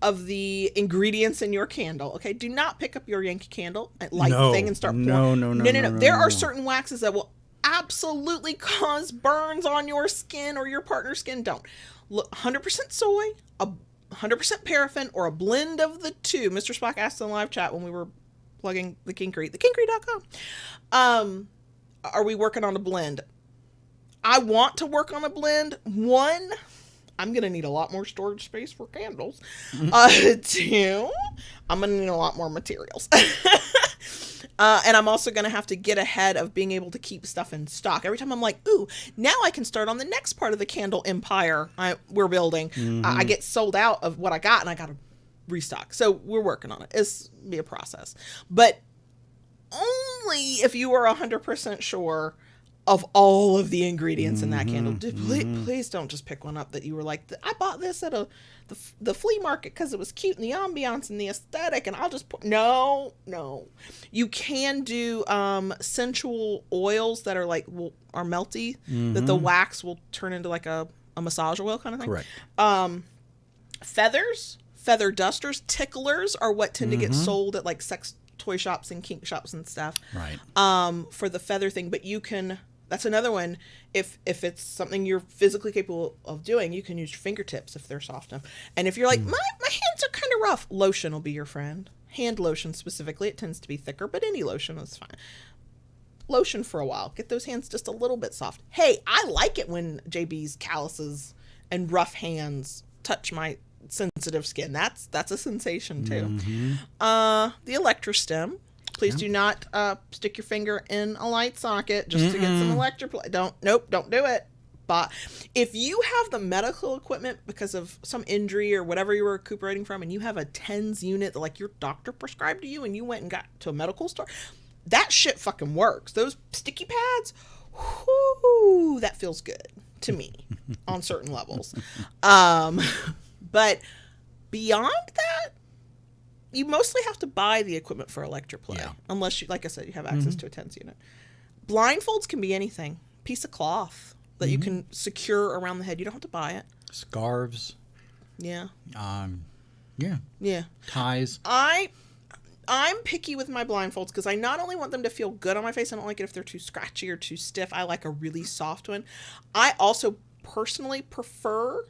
B: of the ingredients in your candle. Okay, do not pick up your Yankee candle and light the thing and start pouring. No. There are certain waxes that will absolutely cause burns on your skin or your partner's skin. Don't. Look, 100% soy, 100% paraffin, or a blend of the two. Mr. Spock asked in the live chat when we were plugging the Kinkery, thekinkery.com. Are we working on a blend? I want to work on a blend. 1, I'm going to need a lot more storage space for candles. 2, I'm going to need a lot more materials. And I'm also going to have to get ahead of being able to keep stuff in stock. Every time I'm like, ooh, now I can start on the next part of the candle empire we're building. I get sold out of what I got and I got to restock. So we're working on it. It's be a process. But only if you are 100% sure of all of the ingredients in that candle. Please don't just pick one up that you were like, I bought this at the flea market because it was cute and the ambiance and the aesthetic, and I'll just put... No. You can do sensual oils that are like are melty, that the wax will turn into like a massage oil kind of thing.
A: Correct.
B: Feathers, feather dusters, ticklers are what tend to get sold at like sex toy shops and kink shops and stuff.
A: Right.
B: For the feather thing, but you can... That's another one. If it's something you're physically capable of doing, you can use your fingertips if they're soft enough. And if you're like, my hands are kind of rough, lotion will be your friend. Hand lotion specifically. It tends to be thicker, but any lotion is fine. Lotion for a while. Get those hands just a little bit soft. Hey, I like it when JB's calluses and rough hands touch my sensitive skin. That's a sensation too. The electrostim. Please do not stick your finger in a light socket just to get some electroplay. Don't do it. But if you have the medical equipment because of some injury or whatever you were recuperating from, and you have a TENS unit that like your doctor prescribed to you and you went and got to a medical store, that shit fucking works. Those sticky pads, whoo, that feels good to me on certain levels. But beyond that, you mostly have to buy the equipment for electroplay, unless you, like I said, you have access to a TENS unit. Blindfolds can be anything. Piece of cloth that you can secure around the head. You don't have to buy it.
A: Scarves.
B: Yeah.
A: Yeah. Ties.
B: I'm picky with my blindfolds because I not only want them to feel good on my face, I don't like it if they're too scratchy or too stiff. I like a really soft one. I also personally prefer...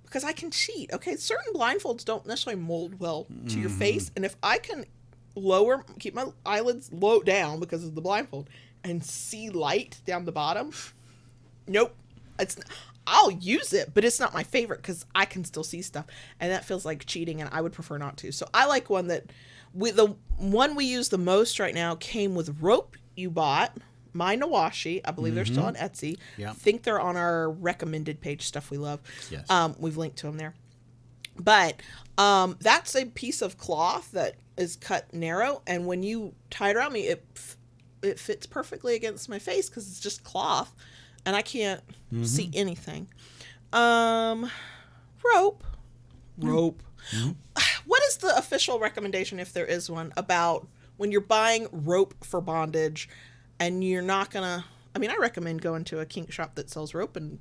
B: Because I can cheat, okay? Certain blindfolds don't necessarily mold well to your face. And if I can keep my eyelids low down because of the blindfold and see light down the bottom, nope. I'll use it, but it's not my favorite because I can still see stuff. And that feels like cheating, and I would prefer not to. So I like one that... the one we use the most right now came with rope you bought... My Nawashi, I believe they're still on Etsy.
A: Yeah.
B: I think they're on our recommended page, Stuff We Love.
A: Yes.
B: We've linked to them there. But that's a piece of cloth that is cut narrow, and when you tie it around me, it fits perfectly against my face because it's just cloth, and I can't see anything. Rope. What is the official recommendation, if there is one, about when you're buying rope for bondage and you're not gonna, I mean, I recommend going to a kink shop that sells rope, and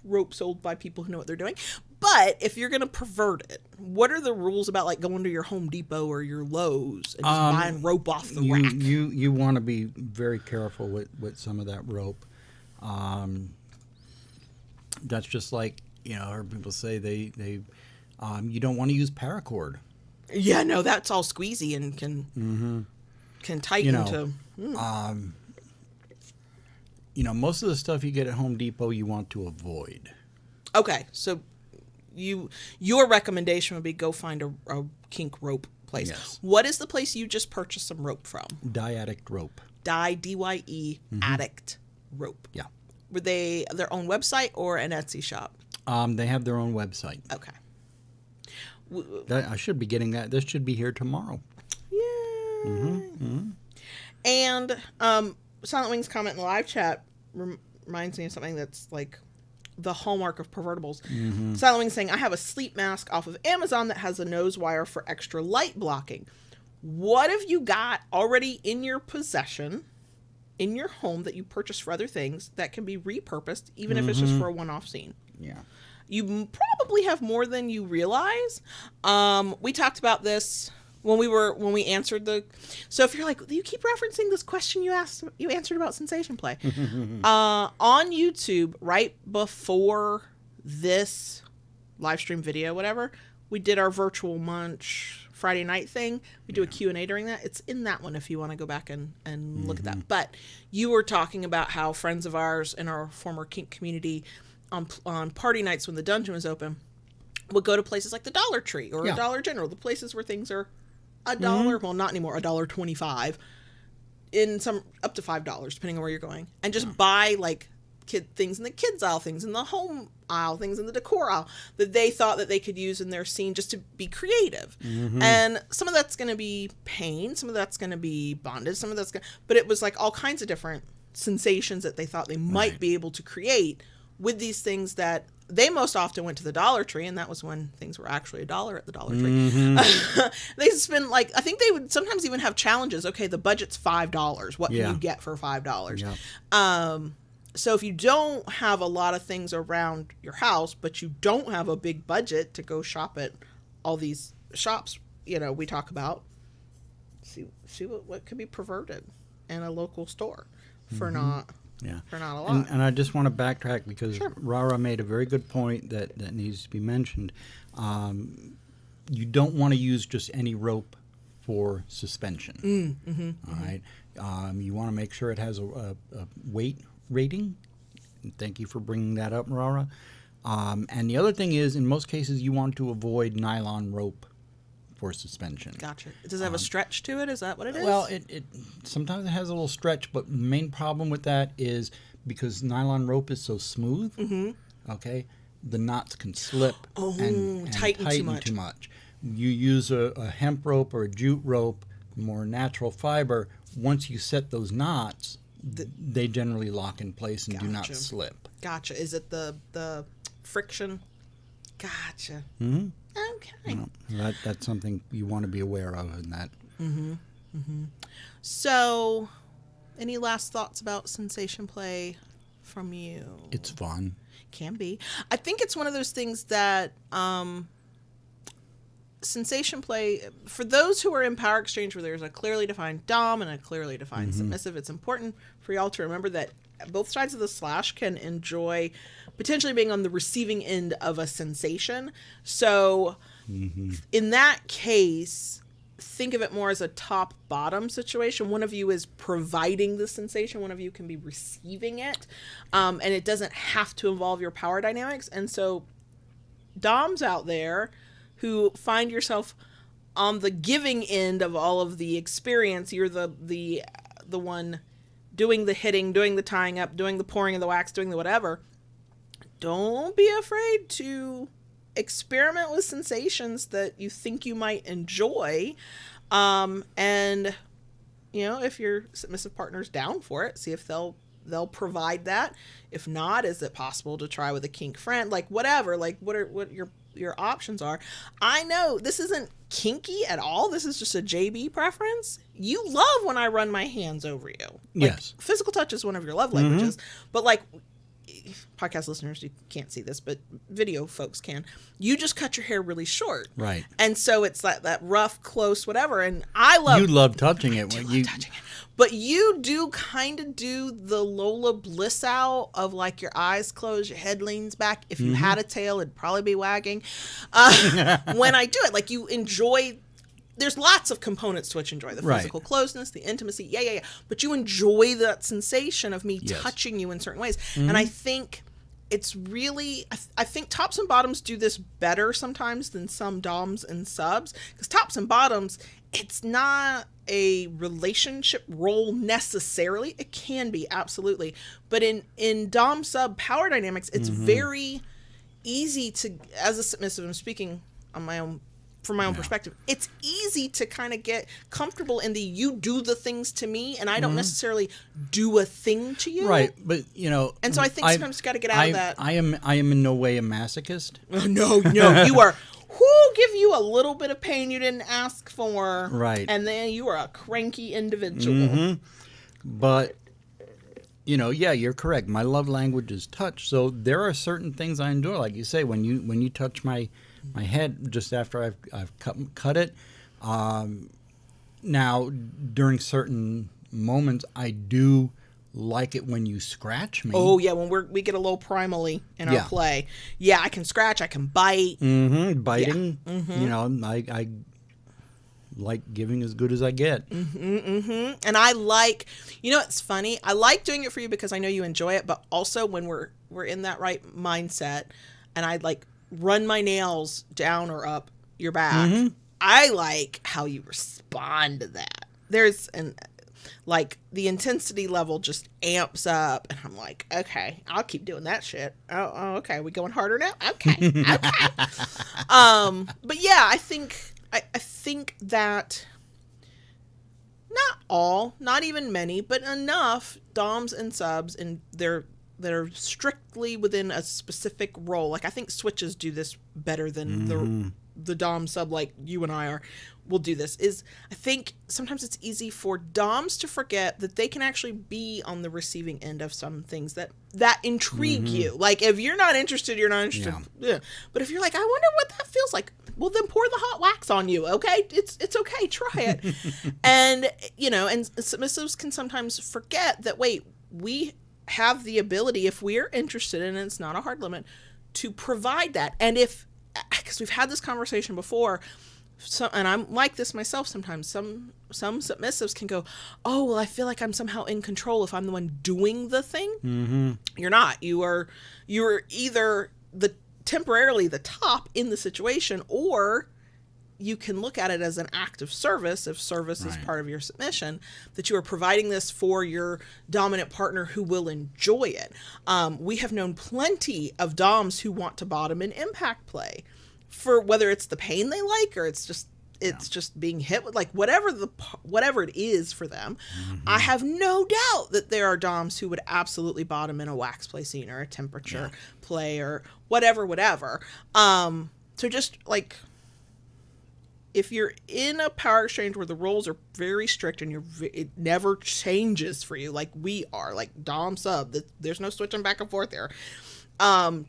B: rope sold by people who know what they're doing. But if you're going to pervert it, what are the rules about like going to your Home Depot or your Lowe's and just buying rope off the rack?
A: You want to be very careful with some of that rope. That's just like, I heard people say they you don't want to use paracord.
B: Yeah, no, that's all squeezy and can tighten to.
A: Most of the stuff you get at Home Depot you want to avoid.
B: Okay, so your recommendation would be go find a kink rope place.
A: Yes.
B: What is the place you just purchased some rope from?
A: Addict Rope.
B: DYE Addict Rope.
A: Yeah.
B: Were they their own website or an Etsy shop?
A: They have their own website.
B: Okay.
A: I should be getting that. This should be here tomorrow.
B: Yay. And Silent Wings comment in the live chat reminds me of something that's like the hallmark of pervertibles. Silent Wings saying, I have a sleep mask off of Amazon that has a nose wire for extra light blocking. What have you got already in your possession, in your home, that you purchased for other things that can be repurposed, even if it's just for a one-off scene?
A: Yeah.
B: You probably have more than you realize. We talked about this when we answered so if you're like, you keep referencing this question you answered about sensation play. On YouTube, right before this live stream video, whatever, we did our virtual munch Friday night thing. We do a Q&A during that. It's in that one if you want to go back and look at that. But you were talking about how friends of ours in our former kink community on party nights when the dungeon was open would go to places like the Dollar Tree or a Dollar General, the places where things are $1, well, not anymore, $1.25, in some up to $5, depending on where you're going, and just buy like things in the kids aisle, things in the home aisle, things in the decor aisle that they thought that they could use in their scene just to be creative. And some of that's going to be pain, some of that's going to be bondage, some of that's but it was like all kinds of different sensations that they thought they might be able to create with these things that they most often went to the Dollar Tree, and that was when things were actually $1 at the Dollar Tree. They spend like, I think they would sometimes even have challenges. Okay, the budget's $5. What can you get for $5?
A: Yeah.
B: So if you don't have a lot of things around your house, but you don't have a big budget to go shop at all these shops, we talk about, see what could be perverted in a local store for not.
A: Yeah.
B: For not a lot.
A: And I just want to backtrack because Rara made a very good point that needs to be mentioned. You don't want to use just any rope for suspension. All right. You want to make sure it has a weight rating. Thank you for bringing that up, Rara. And the other thing is, in most cases, you want to avoid nylon rope for suspension.
B: Gotcha. Does it have a stretch to it? Is that what it is?
A: Well, it sometimes it has a little stretch, but the main problem with that is because nylon rope is so smooth, okay, the knots can slip and tighten too much. You use a hemp rope or a jute rope, more natural fiber, once you set those knots, they generally lock in place and do not slip.
B: Gotcha. Is it the friction? Gotcha. Okay.
A: That's something you want to be aware of in that.
B: So, any last thoughts about sensation play from you?
A: It's fun.
B: Can be. I think it's one of those things that sensation play, for those who are in power exchange where there's a clearly defined dom and a clearly defined submissive, it's important for y'all to remember that both sides of the slash can enjoy potentially being on the receiving end of a sensation. So in that case, think of it more as a top-bottom situation. One of you is providing the sensation. One of you can be receiving it. And it doesn't have to involve your power dynamics. And so doms out there who find yourself on the giving end of all of the experience, you're the one doing the hitting, doing the tying up, doing the pouring of the wax, doing the whatever. Don't be afraid to experiment with sensations that you think you might enjoy. And, if your submissive partner's down for it, see if they'll provide that. If not, is it possible to try with a kink friend? Like, whatever. Like, what your your options are. I know this isn't kinky at all. This is just a JB preference. You love when I run my hands over you. Like,
A: Yes.
B: physical touch is one of your love languages, but like, podcast listeners, you can't see this, but video folks can. You just cut your hair really short,
A: Right.
B: and so it's that rough, close, whatever. And I love
A: You love touching it.
B: I
A: when
B: love
A: you
B: touching it. But you do kind of do the Lola Bliss out of like your eyes closed, your head leans back. If you had a tail, it'd probably be wagging. When I do it, like you enjoy. There's lots of components to which you enjoy the
A: Right.
B: physical closeness, the intimacy, yeah. But you enjoy that sensation of me
A: Yes.
B: touching you in certain ways, and I think it's really. I think tops and bottoms do this better sometimes than some doms and subs, because tops and bottoms, it's not a relationship role necessarily. It can be, absolutely, but in dom sub power dynamics, it's very easy to, as a submissive, I'm speaking on my own. From my own perspective, it's easy to kind of get comfortable in the you do the things to me and I don't necessarily do a thing to you.
A: right, but you know,
B: And so I think sometimes you got to get out of that.
A: I am in no way a masochist.
B: Oh, no, you are. Who give you a little bit of pain you didn't ask for,
A: Right.
B: And then you are a cranky individual.
A: But you know, yeah, you're correct. My love language is touch. So there are certain things I enjoy, like you say, when you touch my head just after I've cut it. Now, during certain moments, I do like it when you scratch me.
B: Oh yeah, when we get a little primally in our
A: Yeah.
B: play. Yeah, I can scratch, I can bite.
A: Biting. You know, I like giving as good as I get.
B: And I like, you know, it's funny. I like doing it for you because I know you enjoy it, but also when we're in that right mindset, and I like run my nails down or up your back. I like how you respond to that. There's like the intensity level just amps up, and I'm like, okay, I'll keep doing that shit. Oh okay, we going harder now? Okay. But yeah, I think that not even many, but enough doms and subs, and that are strictly within a specific role. Like I think switches do this better than the dom sub, like you and I will do this. Is I think sometimes it's easy for doms to forget that they can actually be on the receiving end of some things that intrigue you. Like if you're not interested, you're not interested. Yeah. But if you're like, I wonder what that feels like, well then pour the hot wax on you. Okay, it's okay, try it. And you know, and submissives can sometimes forget that. Wait, we have the ability, if we're interested, and it's not a hard limit, to provide that. And because we've had this conversation before, and I'm like this myself sometimes, some submissives can go, oh, well, I feel like I'm somehow in control if I'm the one doing the thing. You're not. You're either temporarily the top in the situation, or you can look at it as an act of service, if service is part of your submission, that you are providing this for your dominant partner who will enjoy it. We have known plenty of doms who want to bottom in impact play, for whether it's the pain they like, or it's just being hit with, like, whatever it is for them. I have no doubt that there are doms who would absolutely bottom in a wax play scene or a temperature play or whatever. So just like, if you're in a power exchange where the roles are very strict and it never changes for you, like we are, like dom sub, there's no switching back and forth there.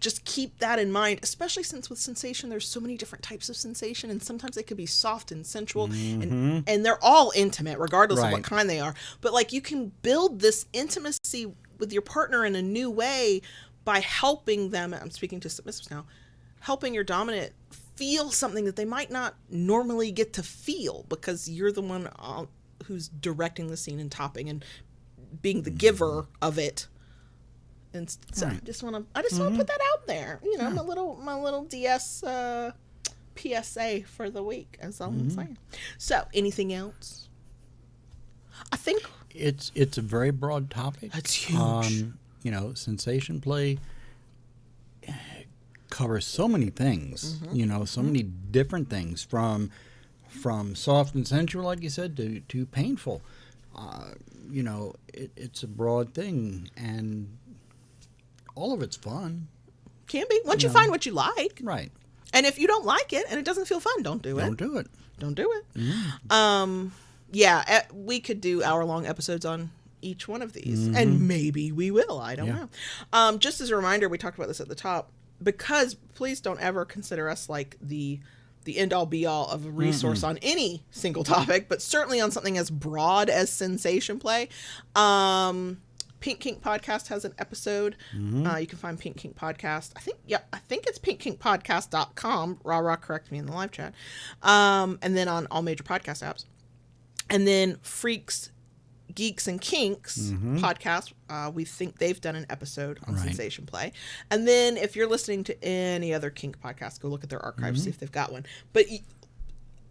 B: Just keep that in mind, especially since with sensation, there's so many different types of sensation, and sometimes they could be soft and sensual, and they're all intimate regardless of what kind they are. But like, you can build this intimacy with your partner in a new way by helping them. I'm speaking to submissives now, helping your dominant feel something that they might not normally get to feel, because you're the one who's directing the scene and topping and being the giver of it. And so I just want to put that out there. You know, my little DS PSA for the week, as I'm saying. So, anything else? I think
A: It's a very broad topic.
B: It's huge.
A: You know, sensation play covers so many things. You know, so many different things, from soft and sensual, like you said, to painful. You know, it's a broad thing, and all of it's fun.
B: Can be, once you find what you like.
A: Right.
B: And if you don't like it and it doesn't feel fun, don't do it.
A: Don't do it.
B: Don't do it.
A: Mm.
B: Yeah, we could do hour-long episodes on each one of these, and maybe we will. I don't know. Just as a reminder, we talked about this at the top, because please don't ever consider us like the end-all be-all of a resource on any single topic, but certainly on something as broad as sensation play. Pink Kink Podcast has an episode. You can find Pink Kink Podcast. I think it's pinkkinkpodcast.com. Rah, correct me in the live chat. And then on all major podcast apps. And then Freaks, Geeks, and Kinks podcast. We think they've done an episode on sensation play. And then if you're listening to any other kink podcast, go look at their archives, see if they've got one. But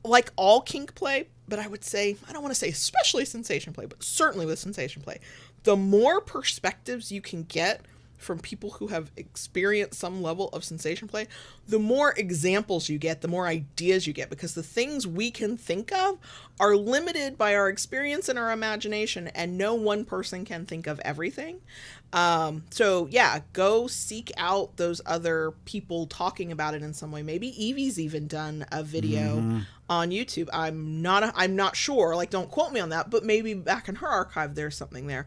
B: like all kink play, but I would say, I don't want to say especially sensation play, but certainly with sensation play, the more perspectives you can get from people who have experienced some level of sensation play, the more examples you get, the more ideas you get, because the things we can think of are limited by our experience and our imagination, and no one person can think of everything. So yeah, go seek out those other people talking about it in some way. Maybe Evie's even done a video on YouTube. I'm not sure, like, don't quote me on that, but maybe back in her archive, there's something there.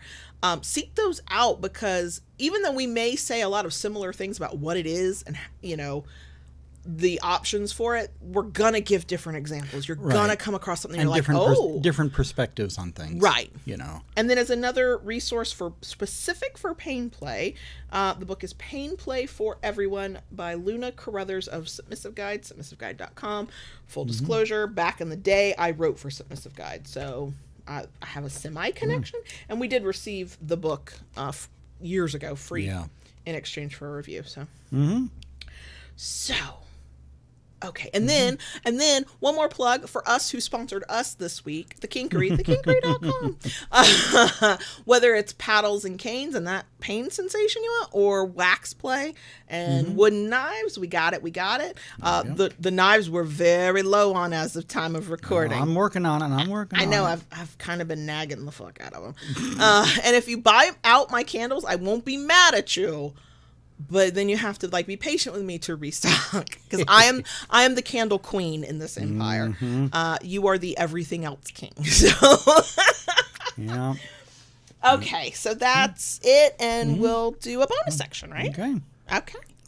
B: Seek those out, because even though we may say a lot of similar things about what it is and, you know, the options for it, we're gonna give different exampos. You're gonna come across something and you're like,
A: different perspectives on things,
B: right?
A: You know. And
B: then as another resource for specific for pain play, the book is Pain Play for Everyone by Luna Carruthers of Submissive Guide, submissiveguide.com. Full disclosure, back in the day, I wrote for Submissive Guide, so I have a semi-connection, and we did receive the book years ago free in exchange for a review. So okay, and then one more plug for us who sponsored us this week, the Kinkery, thekinkery.com. Whether it's paddles and canes and that pain sensation you want, or wax play and wooden knives, we got it. The knives were very low on as of time of recording.
A: I'm working on it.
B: I know. I've kind of been nagging the fuck out of them. And if you buy out my candles, I won't be mad at you. But then you have to like be patient with me to restock, because I am the candle queen in this empire. You are the everything else king. So
A: yeah.
B: Okay, so that's it, and we'll do a bonus section, right?
A: Okay.
B: All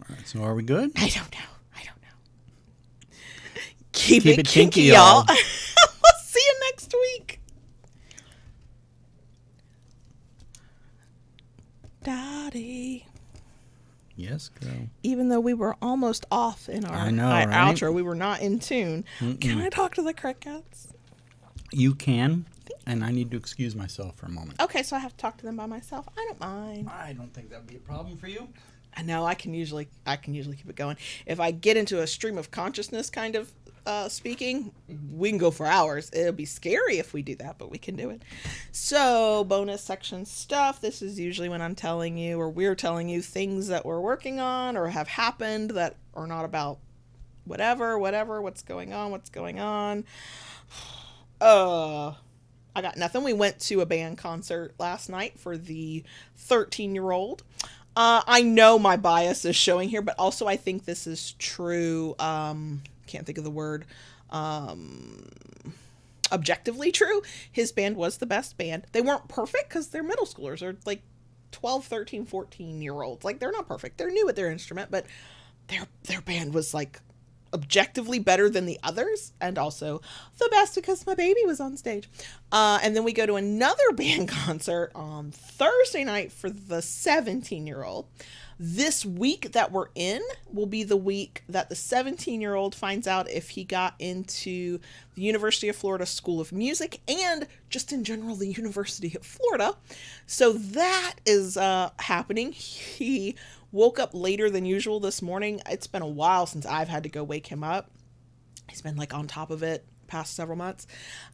A: right, so are we good?
B: I don't know. Keep it kinky, y'all. We'll see you next week. Daddy.
A: Yes, girl.
B: Even though we were almost off in our outro, we were not in tune. Can I talk to the crickets?
A: You can, and I need to excuse myself for a moment.
B: Okay, so I have to talk to them by myself. I don't mind.
A: I don't think that would be a problem for you.
B: I know. I can usually keep it going. If I get into a stream of consciousness kind of speaking, we can go for hours. It'll be scary if we do that, but we can do it. So bonus section stuff. This is usually when I'm telling you, or we're telling you, things that we're working on or have happened that are not about whatever, what's going on. I got nothing. We went to a band concert last night for the 13-year-old. I know my bias is showing here, but also I think this is true. Can't think of the word. Objectively true. His band was the best band. They weren't perfect because they're middle schoolers, or like 12, 13, 14-year-olds. Like, they're not perfect. They're new at their instrument, but their band was like objectively better than the others, and also the best because my baby was on stage. And then we go to another band concert on Thursday night for the 17-year-old. This week that we're in will be the week that the 17-year-old finds out if he got into the University of Florida School of Music, and just in general the University of Florida. So that is happening. He woke up later than usual this morning. It's been a while since I've had to go wake him up. He's been like on top of it past several months.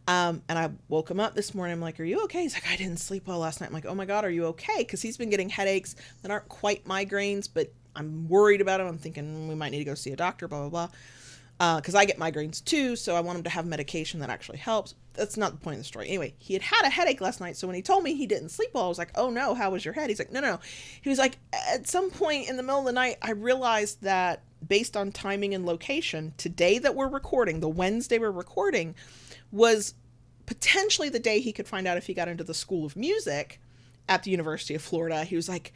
B: And I woke him up this morning. I'm like, are you okay? He's like, I didn't sleep well last night. I'm like, oh my God, are you okay? Because he's been getting headaches that aren't quite migraines, but I'm worried about him. I'm thinking we might need to go see a doctor, blah, blah, blah. Because I get migraines too, so I want him to have medication that actually helps. That's not the point of the story. Anyway, he had a headache last night, so when he told me he didn't sleep well, I was like, oh no, how was your head? He's like, no. He was like, at some point in the middle of the night, I realized that based on timing and location, today that we're recording, the Wednesday we're recording, was potentially the day he could find out if he got into the School of Music at the University of Florida. He was like,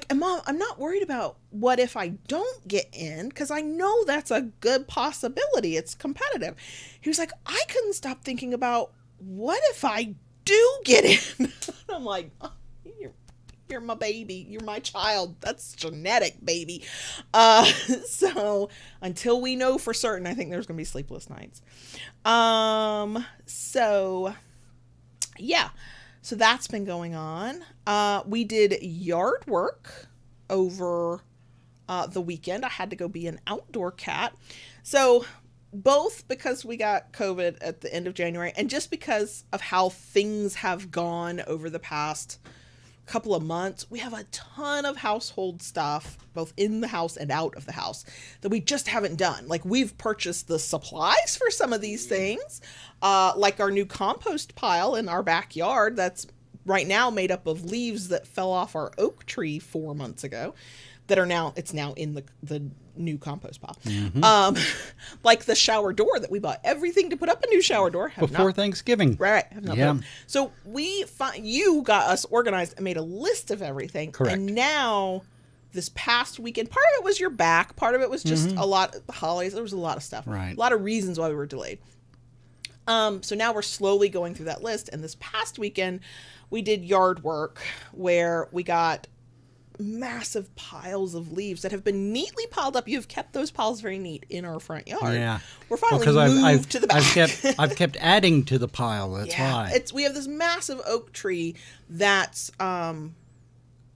B: and Mom, I'm not worried about what if I don't get in, because I know that's a good possibility. It's competitive. He was like, I couldn't stop thinking about what if I do get in. I'm like, oh, you're my baby. You're my child. That's genetic, baby. So until we know for certain, I think there's going to be sleepless nights. So yeah. So that's been going on. We did yard work over the weekend. I had to go be an outdoor cat. So both because we got COVID at the end of January and just because of how things have gone over the past couple of months, we have a ton of household stuff, both in the house and out of the house, that we just haven't done. Like, we've purchased the supplies for some of these things, like our new compost pile in our backyard that's right now made up of leaves that fell off our oak tree 4 months ago that are now, it's now in the new compost pile. Mm-hmm. Like the shower door that we bought everything to put up a new shower door.
A: Before Thanksgiving.
B: Right. Have not put up. So you got us organized and made a list of everything.
A: Correct.
B: And now this past weekend, part of it was your back, part of it was just a lot of the holidays. There was a lot of stuff.
A: Right.
B: A lot of reasons why we were delayed. So now we're slowly going through that list. And this past weekend, we did yard work where we got massive piles of leaves that have been neatly piled up. You've kept those piles very neat in our front yard.
A: Yeah.
B: We're finally moved to the back.
A: I've kept adding to the pile. That's why.
B: We have this massive oak tree that's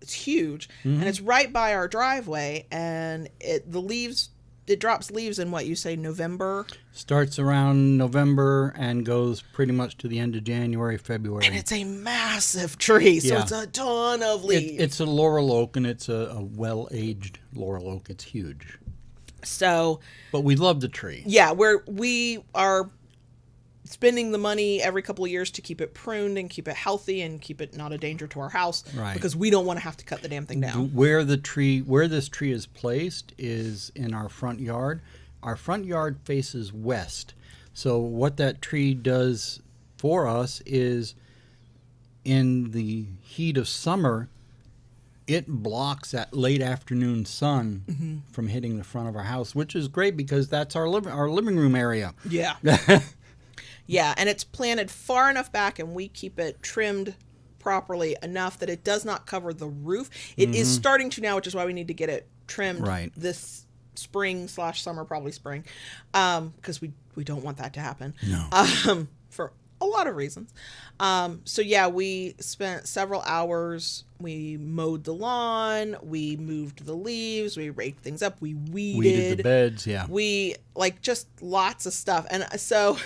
B: it's huge, and it's right by our driveway, and it drops leaves in what you say November.
A: Starts around November and goes pretty much to the end of January, February.
B: And it's a massive tree, so it's a ton of leaves.
A: It's a laurel oak, and it's a well-aged laurel oak. It's huge.
B: So,
A: but we love the tree.
B: Yeah, we are spending the money every couple of years to keep it pruned and keep it healthy and keep it not a danger to our house.
A: Right.
B: Because we don't want to have to cut the damn thing down.
A: Where this tree is placed is in our front yard. Our front yard faces west. So what that tree does for us is, in the heat of summer, it blocks that late afternoon sun from hitting the front of our house, which is great because that's our living room area.
B: Yeah. Yeah, and it's planted far enough back, and we keep it trimmed properly enough that it does not cover the roof. It is starting to now, which is why we need to get it trimmed this spring/summer, probably spring, because we don't want that to happen.
A: No.
B: For a lot of reasons. So yeah, we spent several hours. We mowed the lawn. We moved the leaves. We raked things up. We weeded
A: the beds. Yeah.
B: We just lots of stuff. And so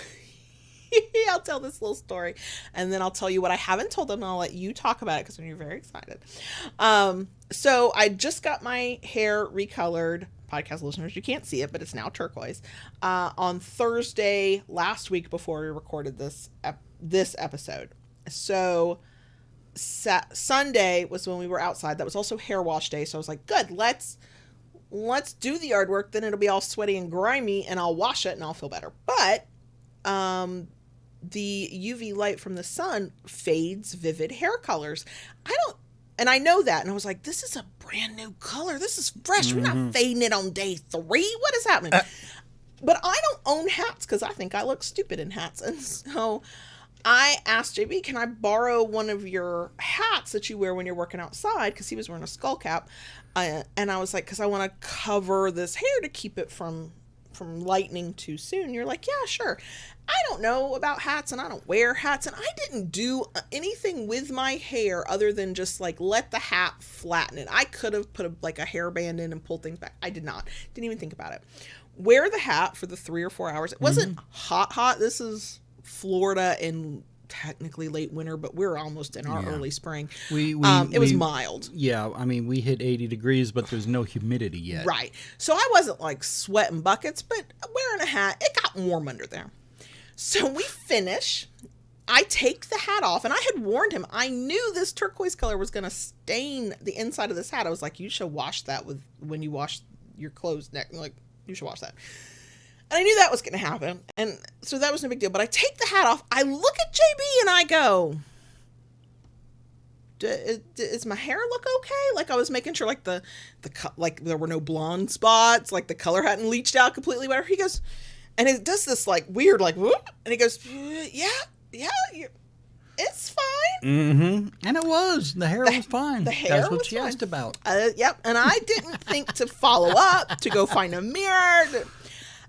B: I'll tell this little story, and then I'll tell you what I haven't told them, and I'll let you talk about it because you're very excited. So I just got my hair recolored. Podcast listeners, you can't see it, but it's now turquoise. On Thursday last week before we recorded this episode. So Sunday was when we were outside. That was also hair wash day. So I was like, good, let's do the yard work. Then it'll be all sweaty and grimy, and I'll wash it and I'll feel better. But the UV light from the sun fades vivid hair colors. And I know that. And I was like, this is a brand new color. This is fresh. We're not fading it on day 3. What is happening? But I don't own hats because I think I look stupid in hats. And so I asked JB, can I borrow one of your hats that you wear when you're working outside? Because he was wearing a skull cap. And I was like, because I want to cover this hair to keep it from lightening too soon. You're like, yeah, sure. I don't know about hats, and I don't wear hats, and I didn't do anything with my hair other than just like let the hat flatten it. I could have put a hairband in and pulled things back. I did not. Didn't even think about it. Wear the hat for the 3 or 4 hours. It wasn't hot. This is Florida in technically late winter, but we're almost in our early spring. It was mild.
A: Yeah, I mean, we hit 80 degrees, but there's no humidity yet.
B: Right. So I wasn't like sweating buckets, but wearing a hat, it got warm under there. So we finish. I take the hat off, and I had warned him. I knew this turquoise color was going to stain the inside of this hat. I was like, you should wash that when you wash your clothes neck. Like, you should watch that. And I knew that was going to happen. And so that was no big deal. But I take the hat off. I look at JB and I go, does my hair look okay? Like, I was making sure, like, like there were no blonde spots, like the color hadn't leached out completely, whatever. He goes, and it does this like weird, like, whoop, and he goes, yeah, it's fine.
A: Mm-hmm. And it was. The hair was fine.
B: The hair
A: That's what
B: was
A: she
B: fine.
A: asked about.
B: Yep. And I didn't think to follow up, to go find a mirror.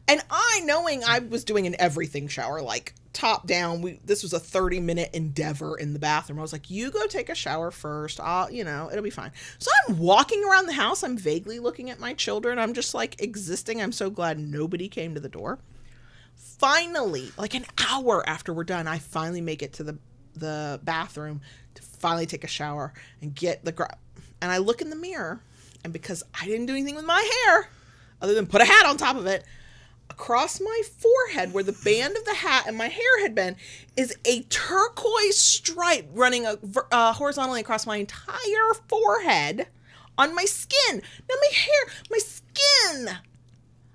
B: And knowing I was doing an everything shower, like top down, this was a 30-minute endeavor in the bathroom. I was like, you go take a shower first. It'll be fine. So I'm walking around the house. I'm vaguely looking at my children. I'm just like existing. I'm so glad nobody came to the door. Finally, like an hour after we're done, I finally make it to the bathroom to finally take a shower and get and I look in the mirror, and because I didn't do anything with my hair other than put a hat on top of it, across my forehead where the band of the hat and my hair had been is a turquoise stripe running horizontally across my entire forehead on my skin. Now my skin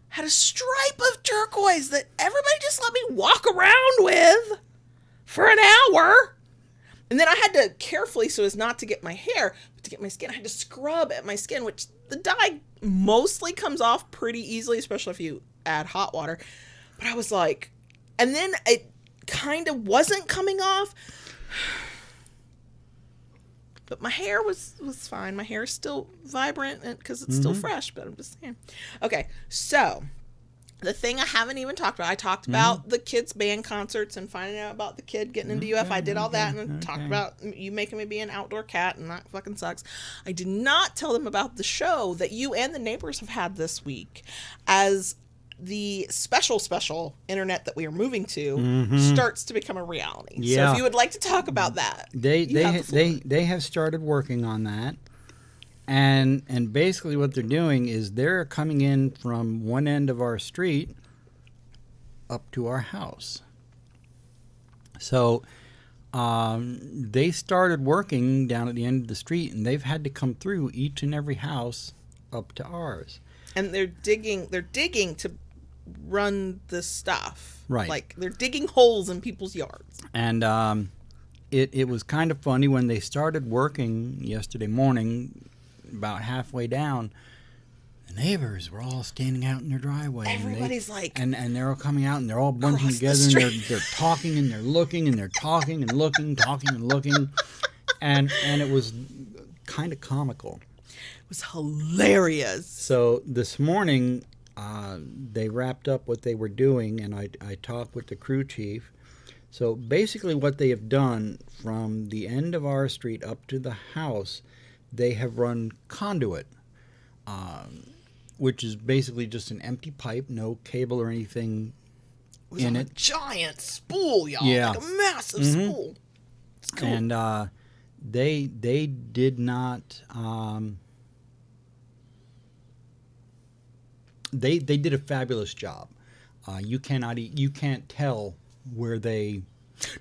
B: had a stripe of turquoise that everybody just let me walk around with for an hour. And then I had to carefully, so as not to get my hair, but to get my skin, I had to scrub at my skin, which the dye mostly comes off pretty easily, especially if you add hot water. But I was like, and then it kind of wasn't coming off. But my hair was fine. My hair is still vibrant because it's still fresh, but I'm just saying. Okay, so the thing I haven't even talked about, I talked about the kids' band concerts and finding out about the kid getting into UF. I did all that and talked about you making me be an outdoor cat, and that fucking sucks. I did not tell them about the show that you and the neighbors have had this week as the special internet that we are moving to starts to become a reality.
A: Yeah.
B: So if you would like to talk about that,
A: they have started working on that, and basically what they're doing is they're coming in from one end of our street up to our house. So they started working down at the end of the street, and they've had to come through each and every house up to ours.
B: And they're digging to run the stuff.
A: Right.
B: Like they're digging holes in people's yards.
A: And it was kind of funny when they started working yesterday morning, about halfway down, the neighbors were all standing out in their driveway.
B: Everybody's
A: and they're all coming out, and they're all bunching together, and they're talking, and they're looking, and they're talking and looking, talking and looking. And it was kind of comical.
B: It was hilarious.
A: So this morning, they wrapped up what they were doing, and I talked with the crew chief. So basically what they have done from the end of our street up to the house, they have run conduit, which is basically just an empty pipe, no cable or anything in it.
B: A giant spool, y'all.
A: Yeah.
B: Like a massive spool. It's cool.
A: And they did not... They did a fabulous job. You can't tell where they...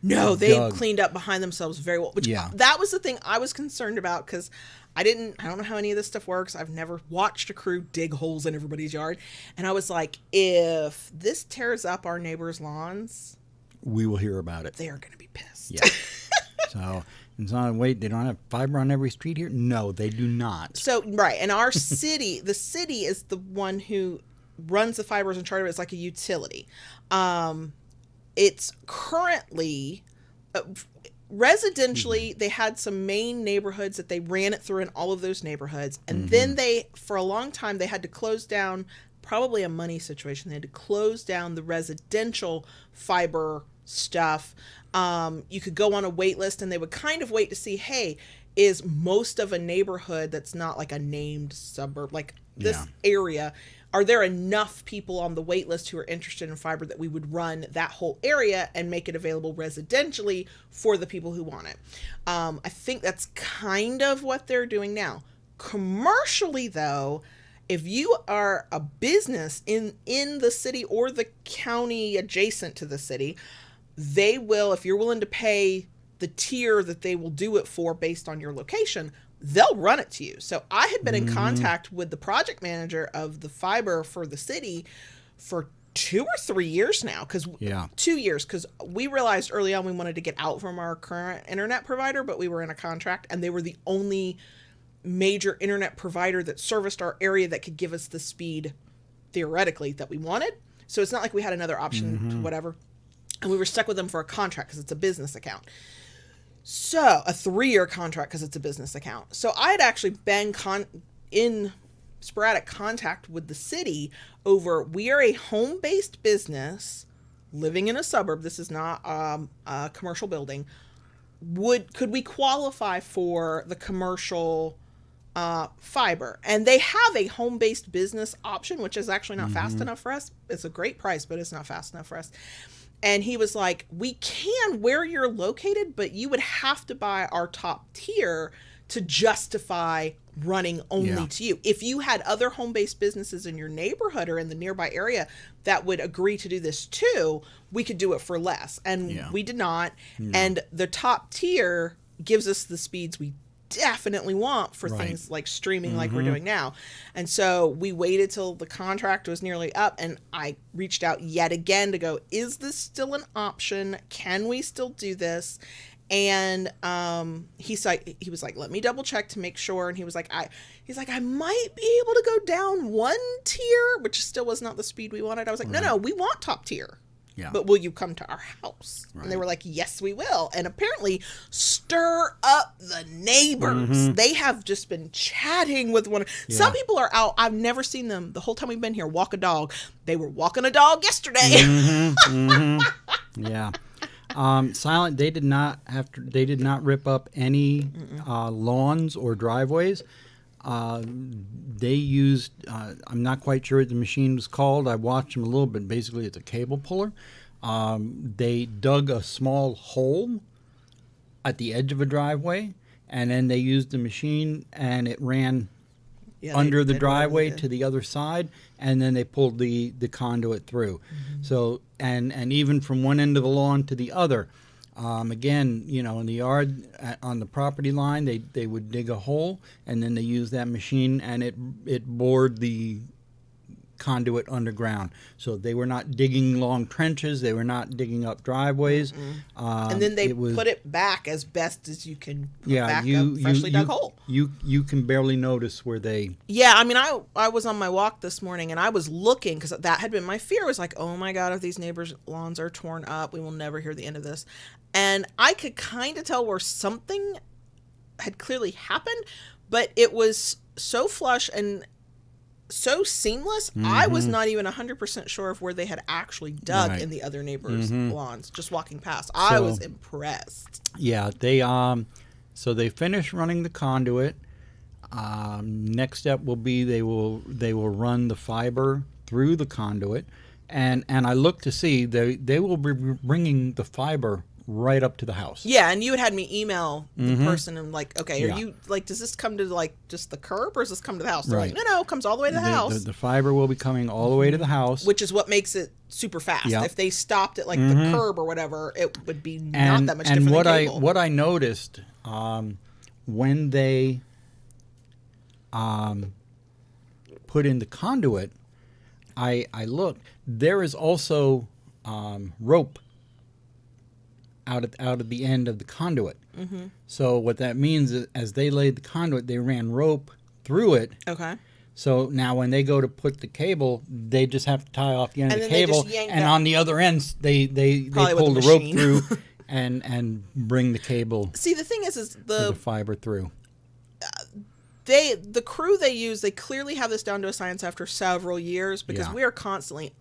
B: No, they cleaned up behind themselves very well. Which that was the thing I was concerned about, because I don't know how any of this stuff works. I've never watched a crew dig holes in everybody's yard. And I was like, if this tears up our neighbors' lawns,
A: we will hear about it.
B: They are going to be pissed.
A: Yeah. So, it's not, wait, they don't have fiber on every street here? No, they do not.
B: So, right. And our city, the city is the one who runs the fibers and charter it. It's like a utility. It's currently residentially, they had some main neighborhoods that they ran it through in all of those neighborhoods. And then for a long time, they had to close down, probably a money situation. They had to close down the residential fiber stuff. You could go on a wait list, and they would kind of wait to see, hey, is most of a neighborhood that's not like a named suburb, like this area, are there enough people on the wait list who are interested in fiber that we would run that whole area and make it available residentially for the people who want it? I think that's kind of what they're doing now. Commercially, though, if you are a business in the city or the county adjacent to the city, they will, if you're willing to pay the tier that they will do it for based on your location, they'll run it to you. So I had been in contact with the project manager of the fiber for the city for 2 or 3 years now, 2 years, because we realized early on we wanted to get out from our current internet provider, but we were in a contract and they were the only major internet provider that serviced our area that could give us the speed theoretically that we wanted. So it's not like we had another option to whatever. And we were stuck with them for a contract because it's a business account. So a 3-year contract because it's a business account. So I had actually been in sporadic contact with the city over, we are a home-based business living in a suburb. This is not a commercial building. Could we qualify for the commercial fiber? And they have a home-based business option, which is actually not fast enough for us. It's a great price, but it's not fast enough for us. And he was like, we can where you're located, but you would have to buy our top tier to justify running only to you. If you had other home-based businesses in your neighborhood or in the nearby area that would agree to do this too, we could do it for less. And we did not. And the top tier gives us the speeds we definitely want for things like streaming like we're doing now. And so we waited till the contract was nearly up, and I reached out yet again to go, is this still an option? Can we still do this? And he was like, let me double check to make sure. And he was like, I might be able to go down 1 tier, which still was not the speed we wanted. I was like, no, we want top tier. Yeah. But will you come to our house? Right. And they were like, yes, we will. And apparently stir up the neighbors. They have just been chatting with one. Yeah. Some people are out. I've never seen them the whole time we've been here walk a dog. They were walking a dog yesterday.
A: Yeah. Silent, they did not rip up any lawns or driveways. They used, I'm not quite sure what the machine was called. I watched them a little bit. Basically, it's a cable puller. They dug a small hole at the edge of a driveway, and then they used the machine, and it ran under the driveway to the other side, and then they pulled the conduit through. So, and even from one end of the lawn to the other. Again, in the yard on the property line, they would dig a hole, and then they use that machine, and it bored the conduit underground. So they were not digging long trenches. They were not digging up driveways.
B: And then they put it back as best as you can put back a freshly dug hole.
A: You can barely notice where they...
B: Yeah, I mean, I was on my walk this morning, and I was looking, because that had been my fear. Was like, oh my God, if these neighbors' lawns are torn up, we will never hear the end of this. And I could kind of tell where something had clearly happened, but it was so flush and so seamless. I was not even 100% sure of where they had actually dug in the other neighbors' lawns, just walking past. I was impressed.
A: Yeah, they so they finished running the conduit. Next step will be they will run the fiber through the conduit, and I look to see they will be bringing the fiber right up to the house.
B: Yeah, and you had me email the person and like, okay, are you like, does this come to like just the curb, or does this come to the house? They're like, no, it comes all the way to the house.
A: The fiber will be coming all the way to the house,
B: which is what makes it super fast. Yep. If they stopped at like the curb or whatever, it would be not that much different than cable.
A: What I noticed when they put in the conduit, I looked. There is also rope out of the end of the conduit. So what that means is, as they laid the conduit, they ran rope through it.
B: Okay.
A: So now when they go to put the cable, they just have to tie off the end of the cable, and on the other ends they pull the rope through and bring the cable.
B: See, the thing is the
A: fiber through.
B: The crew they use, they clearly have this down to a science after several years, because we are constantly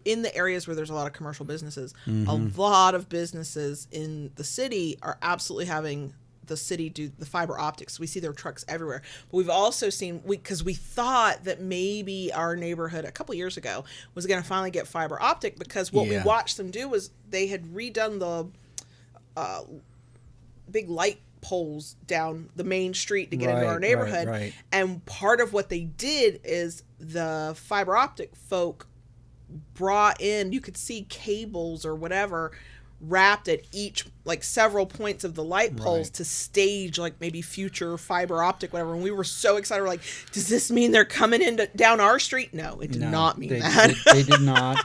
B: in the areas where there's a lot of commercial businesses. A lot of businesses in the city are absolutely having the city do the fiber optics. We see their trucks everywhere. But we've also seen, because we thought that maybe our neighborhood a couple years ago was going to finally get fiber optic, because what we watched them do was they had redone the big light poles down the main street to get into our neighborhood. Right. And part of what they did is the fiber optic folk brought in, you could see cables or whatever wrapped at each, like, several points of the light poles
A: Right.
B: to stage, like, maybe future fiber optic, whatever. And we were so excited. We're like, does this mean they're coming down our street? No, it did not mean that.
A: They did not.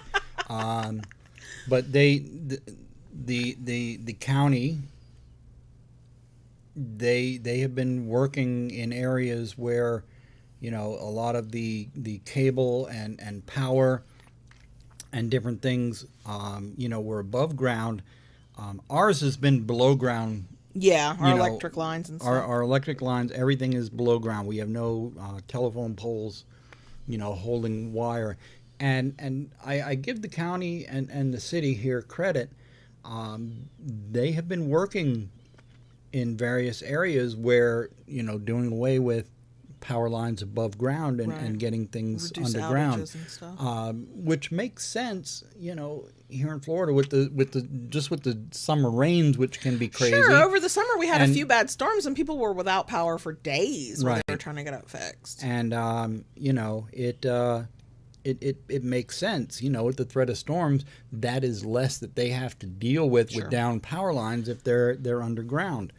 A: But the county, they have been working in areas where, you know, a lot of the cable and power and different things, you know, were above ground. Ours has been below ground.
B: Yeah, our
A: You know,
B: electric lines and stuff.
A: Our electric lines, everything is below ground. We have no telephone poles, you know, holding wire. And I give the county and the city here credit. They have been working in various areas where, you know, doing away with power lines above ground and getting things
B: Reduce
A: underground,
B: outages and stuff.
A: which makes sense, you know, here in Florida with the summer rains, which can be crazy.
B: Sure, over the summer we had a
A: And-
B: few bad storms and people were without power for days while they were
A: Right.
B: trying to get it fixed.
A: And you know, it makes sense, you know, with the threat of storms, that is less that they have to deal with
B: Sure.
A: down power lines if they're underground.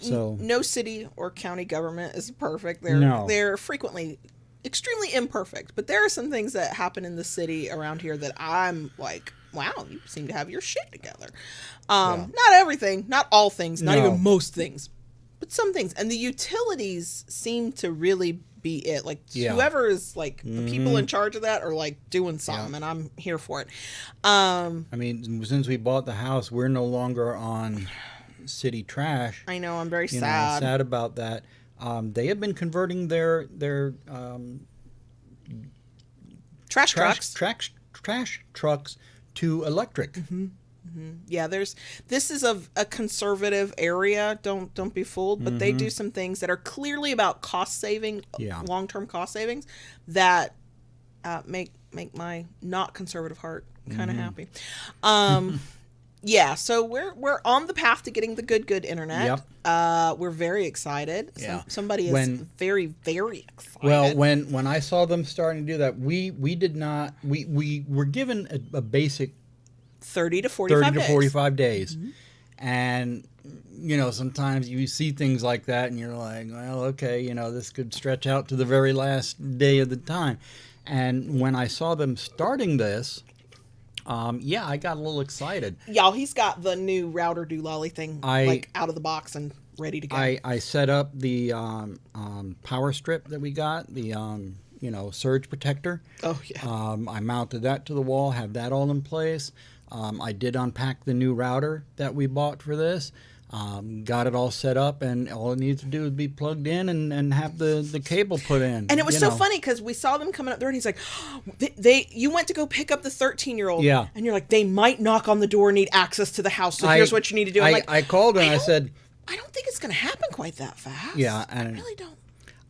A: So-
B: No city or county government is perfect.
A: No.
B: They're frequently extremely imperfect, but there are some things that happen in the city around here that I'm like, wow, you seem to have your shit together. Not everything, not all things, not
A: No.
B: even most things, but some things. And the utilities seem to really be it. Like,
A: Yeah.
B: whoever is like the people in charge of that are like doing something, and I'm here for it.
A: I mean, since we bought the house, we're no longer on city trash.
B: I know, I'm very
A: You know,
B: sad.
A: I'm sad about that. They have been converting their
B: Trash trucks.
A: trash trucks to electric.
B: Yeah, this is a conservative area. Don't be fooled, but they do some things that are clearly about cost saving,
A: Yeah.
B: long-term cost savings that make my not conservative heart kind of happy. Yeah, so we're on the path to getting the good internet.
A: Yep.
B: We're very excited.
A: Yeah.
B: Somebody is very, very excited.
A: Well, when I saw them starting to do that, we did not. We were given a basic
B: 30 to 45 days.
A: 45 days. And, you know, sometimes you see things like that and you're like, well, okay, you know, this could stretch out to the very last day of the time. And when I saw them starting this, I got a little excited.
B: Y'all, he's got the new router doolally thing like out of the box and ready to go.
A: I set up the power strip that we got, the surge protector.
B: Oh, yeah.
A: I mounted that to the wall, have that all in place. I did unpack the new router that we bought for this. Got it all set up, and all it needs to do is be plugged in and have the cable put in.
B: And it was so funny because we saw them coming up there, and he's like, you went to go pick up the 13-year-old.
A: Yeah.
B: And you're like, they might knock on the door, need access to the house, so here's what you need to do.
A: I called her and I said,
B: I don't think it's going to happen quite that fast.
A: Yeah,
B: I
A: and
B: really don't.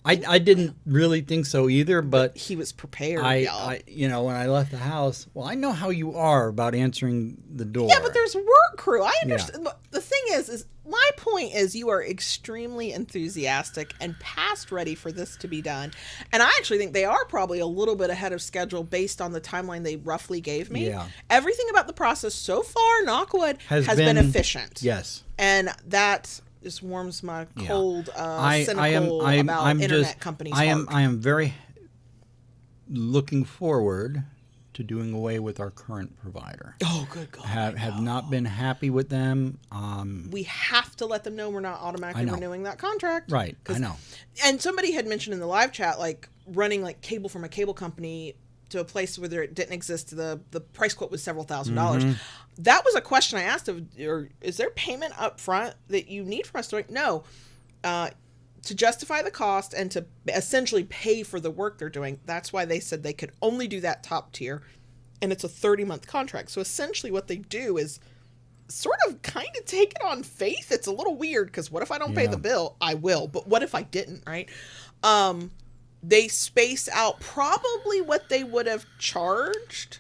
A: I didn't really think so either, but
B: He was prepared,
A: I when I left the house, well, I know how you are about answering the door.
B: Yeah, but there's work crew. I understand. But the thing is my point is you are extremely enthusiastic and past ready for this to be done. And I actually think they are probably a little bit ahead of schedule based on the timeline they roughly gave me.
A: Yeah.
B: Everything about the process so far, knock wood, has been efficient.
A: Yes.
B: And that just warms my cold, cynical
A: I'm
B: about internet
A: just,
B: companies'
A: I
B: heart.
A: am very looking forward to doing away with our current provider.
B: Oh, good God.
A: Have not been happy with them.
B: We have to let them know we're not automatically renewing that contract.
A: Right, I know.
B: And somebody had mentioned in the live chat, like, running, like, cable from a cable company to a place where it didn't exist. The price quote was several $1,000s. That was a question I asked is there payment up front that you need from us? No. To justify the cost and to essentially pay for the work they're doing. That's why they said they could only do that top tier. And it's a 30-month contract. So essentially what they do is sort of kind of take it on faith. It's a little weird because what if I don't pay the bill? I will. But what if I didn't, right? They space out probably what they would have charged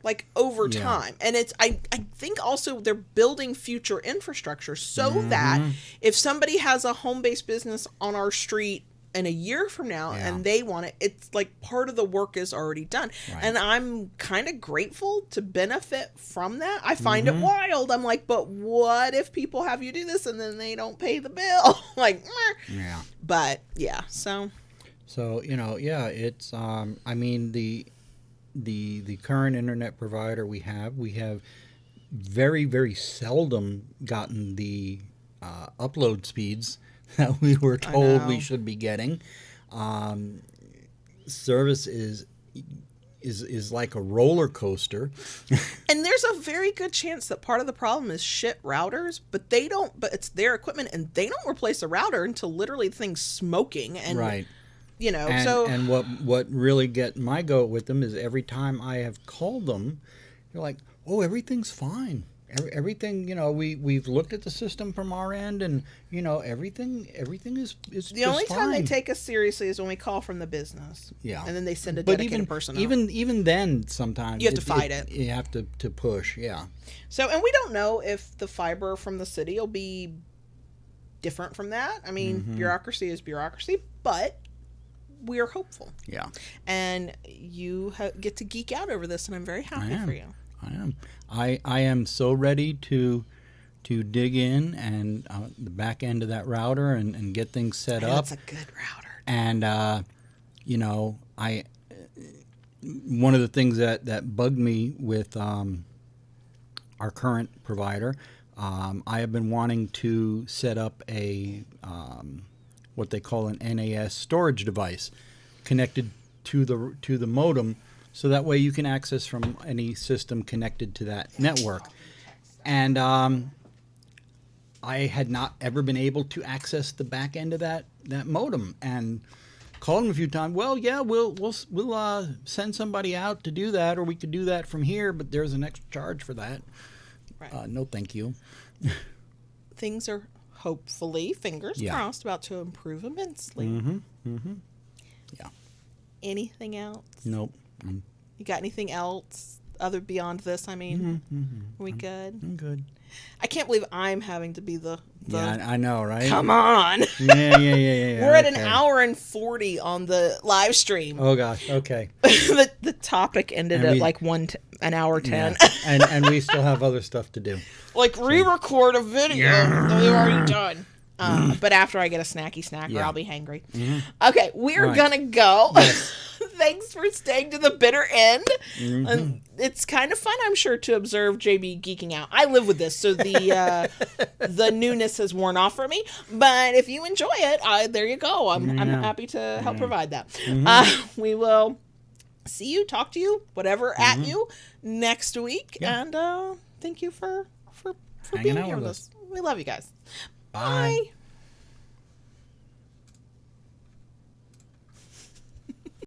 B: like over time. And I think also they're building future infrastructure so that if somebody has a home-based business on our street in a year from now
A: Yeah.
B: and they want it, it's like part of the work is already done.
A: Right.
B: And I'm kind of grateful to benefit from that. I find it wild. I'm like, but what if people have you do this and then they don't pay the bill? Like, meh.
A: Yeah.
B: But yeah, so
A: yeah, it's I mean the current internet provider we have very, very seldom gotten the upload speeds that we were told we should be getting. Service is like a roller coaster.
B: and there's a very good chance that part of the problem is shit routers, but it's their equipment and they don't replace a router until literally the thing's smoking and
A: Right.
B: And
A: what really get my goat with them is every time I have called them, they're like, "Oh, everything's fine. Everything, we've looked at the system from our end, and everything is
B: the only time they
A: fine."
B: take us seriously is when we call from the business.
A: Yeah.
B: And then they send a dedicated person out.
A: Even then, sometimes
B: You have to fight it.
A: You have to push. Yeah.
B: So, and we don't know if the fiber from the city will be different from that. I mean, bureaucracy is bureaucracy, but we're hopeful.
A: Yeah.
B: And you get to geek out over this, and I'm very happy for you.
A: I am. I am so ready to dig in and the back end of that router and get things set up.
B: That's a good router.
A: And one of the things that bugged me with our current provider, I have been wanting to set up a what they call an NAS storage device connected to the modem, so that way you can access from any system connected to that network. And I had not ever been able to access the back end of that modem, and called them a few times. Well, yeah, we'll send somebody out to do that, or we could do that from here, but there's an extra charge for that.
B: Right.
A: No, thank you.
B: Things are hopefully, fingers crossed, about to improve immensely.
A: Yeah.
B: Anything else?
A: Nope.
B: You got anything else other beyond this? I mean, are we good?
A: I'm good.
B: I can't believe I'm having to be the
A: Yeah, I know, right?
B: Come on.
A: Yeah.
B: We're at an hour and 40 on the live stream.
A: Oh gosh. Okay.
B: the topic ended
A: And
B: at
A: we-
B: like an hour 10.
A: Yeah. and we still have other stuff to do.
B: Like re-record a video that we've already done. But after I get a snacky snack, or I'll be hangry. Okay, we're gonna go. Thanks for staying to the bitter end. It's kind of fun, I'm sure, to observe JB geeking out. I live with this, so the newness has worn off for me. But if you enjoy it, there you go. I'm happy to help provide that. We will see you, talk to you, whatever, at you next week. Yeah. And thank you for being
A: out
B: here
A: with
B: with us. We love you guys.
A: Bye.
B: Bye.